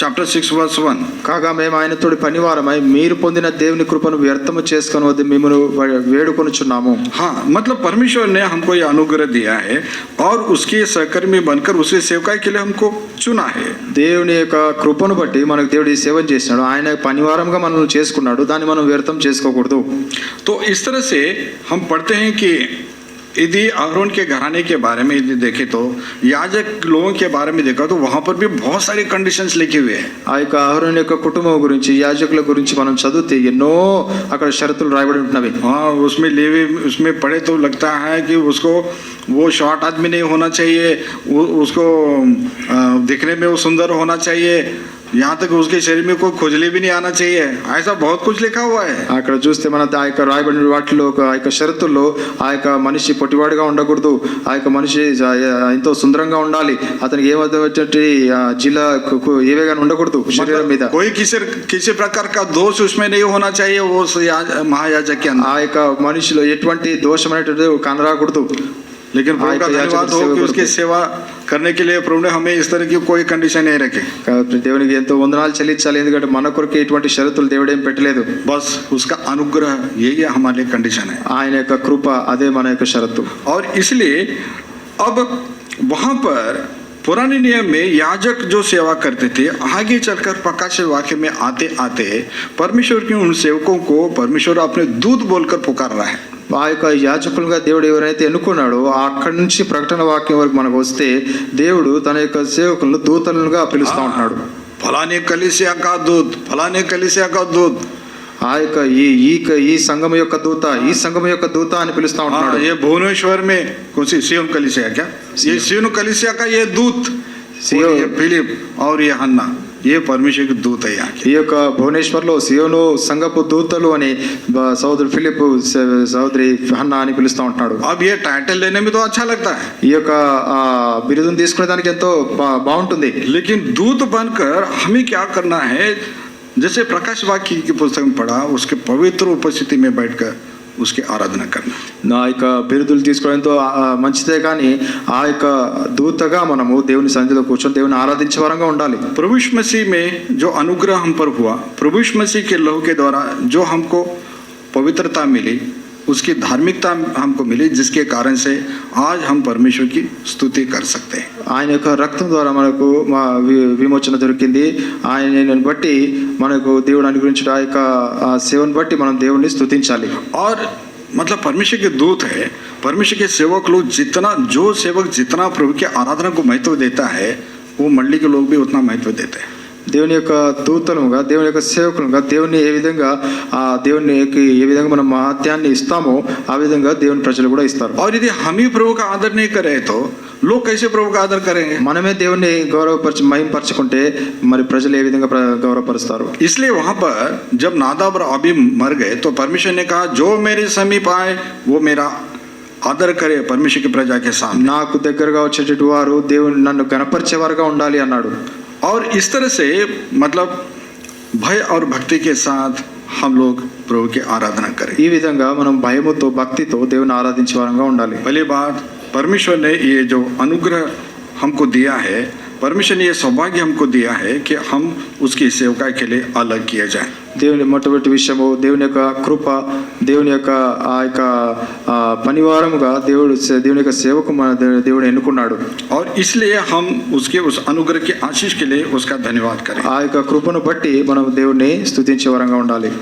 S1: chapter 6 verse 1.
S2: కాగా మేము ఆయనతోడి పనివారమై మీరు పొందిన దేవుని కృపను వ్యర్థము చేసుకొనవద్దు మిమ్మును వేడుకొనుచున్నాము.
S1: हाँ, मतलब परमेश्वर ने हमको ये अनुग्रह दिया है और उसके सहकर्मी बनकर उसकी सेवकाई के लिए हमको चुना है।
S2: దేవుని యొక్క కృపను బట్టి మనకు దేవుడు ఈ సేవ చేసినాడు, ఆయన పనివారంగా మనల్ని చేసుకున్నాడు, దాన్ని మనం వ్యర్థం చేసుకోకూడదు.
S1: तो इस तरह से हम पढ़ते हैं कि यदि अहरोन के घराने के बारे में यदि देखें तो याजक लोगों के बारे में देखा तो वहाँ पर भी बहुत सारी कंडीशंस लिखे हुए हैं।
S2: ఆ యొక్క అహరోను యొక్క కుటుంబం గురించి యాజకుల గురించి మనం చదివితే ఎన్నో అక్కడ షరతులు రాయబడి ఉంటున్నవి.
S1: हाँ, उसमें पढ़े तो लगता है कि उसको वो शॉर्ट आदमी नहीं होना चाहिए, उसको दिखने में वो सुंदर होना चाहिए, यहाँ तक उसके शरीर में कोई खुजली भी नहीं आना चाहिए, ऐसा बहुत कुछ लिखा हुआ है।
S2: అక్కడ చూస్తే మన ఆ యొక్క రాయబడిన వాటిలో ఆ యొక్క షరతుల్లో ఆ యొక్క మనిషి పొట్టివాడిగా ఉండకూడదు, ఆ యొక్క మనిషి ఎంతో సుందరంగా ఉండాలి, అతనికి ఏమైనటువంటి జిల్లా ఏవేగా ఉండకూడదు శరీరం మీద,
S1: कोई किसी प्रकार का दोष उसमें नहीं होना चाहिए वो महायाजक के अंदर।
S2: ఆ యొక్క మనిషిలో ఎటువంటి దోషం అనేటువంటి కనరాకూడదు.
S1: लेकिन प्रभु का धन्यवाद हो कि उसकी सेवा करने के लिए प्रभु ने हमें इस तरह की कोई कंडीशन नहीं रखी।
S2: దేవునికి ఎంతో వందనాలు చెల్లించాలి, ఎందుకంటే మన కొరకు ఎటువంటి షరతులు దేవుడు ఏం పెట్టలేదు.
S1: बस उसका अनुग्रह यही हमारे कंडीशन है,
S2: ఆయన యొక్క కృప అదే మన యొక్క షరతు.
S1: और इसलिए अब वहाँ पर पुराने नियम में याजक जो सेवा करते थे, आगे चलकर प्रकाश वाक्य में आते आते परमेश्वर के उन सेवकों को परमेश्वर अपने दूत बोलकर पुकार रहा है।
S2: ఆ యొక్క యాజకులుగా దేవుడు ఎవరైతే ఎన్నుకున్నాడో అక్కడి నుంచి ప్రకటన వాక్యం వరకు మనకు వస్తే దేవుడు తన యొక్క సేవకులను దూతలుగా పిలుస్తూ ఉంటున్నాడు.
S1: ఫలానే కలీసియా కా దూత్, ఫలానే కలీసియా కా దూత్,
S2: ఆ యొక్క ఈ సంఘం యొక్క దూత, ఈ సంఘం యొక్క దూత అని పిలుస్తూ ఉంటున్నాడు.
S1: ये भुवनेश्वर में कौन सी सियोन कलीसिया क्या, ये सियोन कलीसिया का ये दूत, ये फिलिप और ये हन्ना, ये परमेश्वर के दूत है यहाँ के।
S2: ఈ యొక్క భువనేశ్వర్లో సియోను సంఘపు దూతలు అని సోదరు ఫిలిప్ సోదరి హన్నా అని పిలుస్తూ ఉంటున్నాడు.
S1: अब ये टाइटल लेने में तो अच्छा लगता है,
S2: ఈ యొక్క బిరుదును తీసుకునే దానికి ఎంతో బాగుంటుంది.
S1: लेकिन दूत बनकर हमें क्या करना है, जैसे प्रकाश वाक्य की पुस्तक में पढ़ा, उसके पवित्र उपस्थिति में बैठकर उसकी आराधना करना.
S2: నా యొక్క బిరుదులు తీసుకోవడంతో మంచిదే, కానీ ఆ యొక్క దూతగా మనము దేవుని సన్నిధిలో కూర్చొని దేవుని ఆరాధించే వారంగా ఉండాలి.
S1: प्रभु यीशु मसीह में जो अनुग्रह हम पर हुआ, प्रभु यीशु मसीह के लहू के द्वारा जो हमको पवित्रता मिली, उसकी धार्मिकता हमको मिली, जिसके कारण से आज हम परमेश्वर की स्तुति कर सकते हैं.
S2: ఆయన యొక్క రక్తం ద్వారా మనకు విమోచన దొరికింది. ఆయనను బట్టి మనకు దేవుడు అనుగ్రహించిన ఆ యొక్క సేవను బట్టి మనం దేవుణ్ణి స్తుతించాలి.
S1: और मतलब परमेश्वर के दूत है, परमेश्वर के सेवक लोग जो सेवक जितना प्रभु की आराधना को महत्व देता है, वो मंडली के लोग भी उतना महत्व देते हैं.
S2: దేవుని యొక్క దూతలుగా, దేవుని యొక్క సేవకులుగా దేవుని ఏ విధంగా దేవునికి ఏ విధంగా మనం మహత్యాన్ని ఇస్తామో ఆ విధంగా దేవుని ప్రజలు కూడా ఇస్తారు.
S1: और यदि हम ही प्रभु का आदर नहीं करें तो लोग कैसे प्रभु का आदर करेंगे?
S2: మనమే దేవుని మహిమపరచుకుంటే మరి ప్రజలు ఏ విధంగా గౌరవపరుస్తారు?
S1: इसलिए वहां पर जब नादाब और अबीम मर गए तो परमेश्वर ने कहा, जो मेरे समीप आए वो मेरा आदर करे परमेश्वर की प्रजा के सामने.
S2: నాకు దగ్గరగా వచ్చేటటువంటి వారు దేవుని నన్ను గణపరిచేవారుగా ఉండాలి అన్నాడు.
S1: और इस तरह से मतलब भय और भक्ति के साथ हम लोग प्रभु की आराधना करें.
S2: ఈ విధంగా మనం భయముతో భక్తితో దేవుని ఆరాధించే వారంగా ఉండాలి.
S1: पहली बात, परमेश्वर ने ये जो अनुग्रह हमको दिया है, परमेश्वर ने यह सौभाग्य हमको दिया है कि हम उसकी सेवका के लिए अलग किए जाएं।
S2: దేవుని మొట్టమొదటి విషయము దేవుని యొక్క కృప, దేవుని యొక్క ఆ యొక్క పనివారముగా దేవుని యొక్క సేవకు మన దేవుడు ఎన్నుకున్నాడు.
S1: और इसलिए हम उसके उस अनुग्रह की आशीष के लिए उसका धन्यवाद करें.
S2: ఆ యొక్క కృపను బట్టి మనం దేవుణ్ణి స్తుతించే వరంగా ఉండాలి.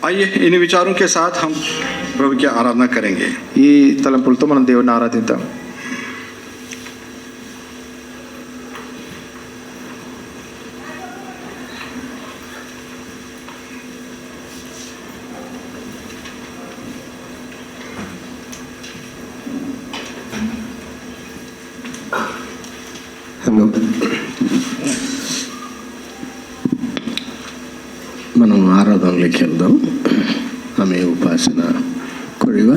S1: आइए इन विचारों के साथ हम प्रभु की आराधना करेंगे.
S2: ఈ తలంపులతో మనం దేవుణ్ణి ఆరాధిద్దాం.
S3: హలో, మనం ఆరాధనలోకి వెళ్దాం. ఆమె ఉపాసన కొరివ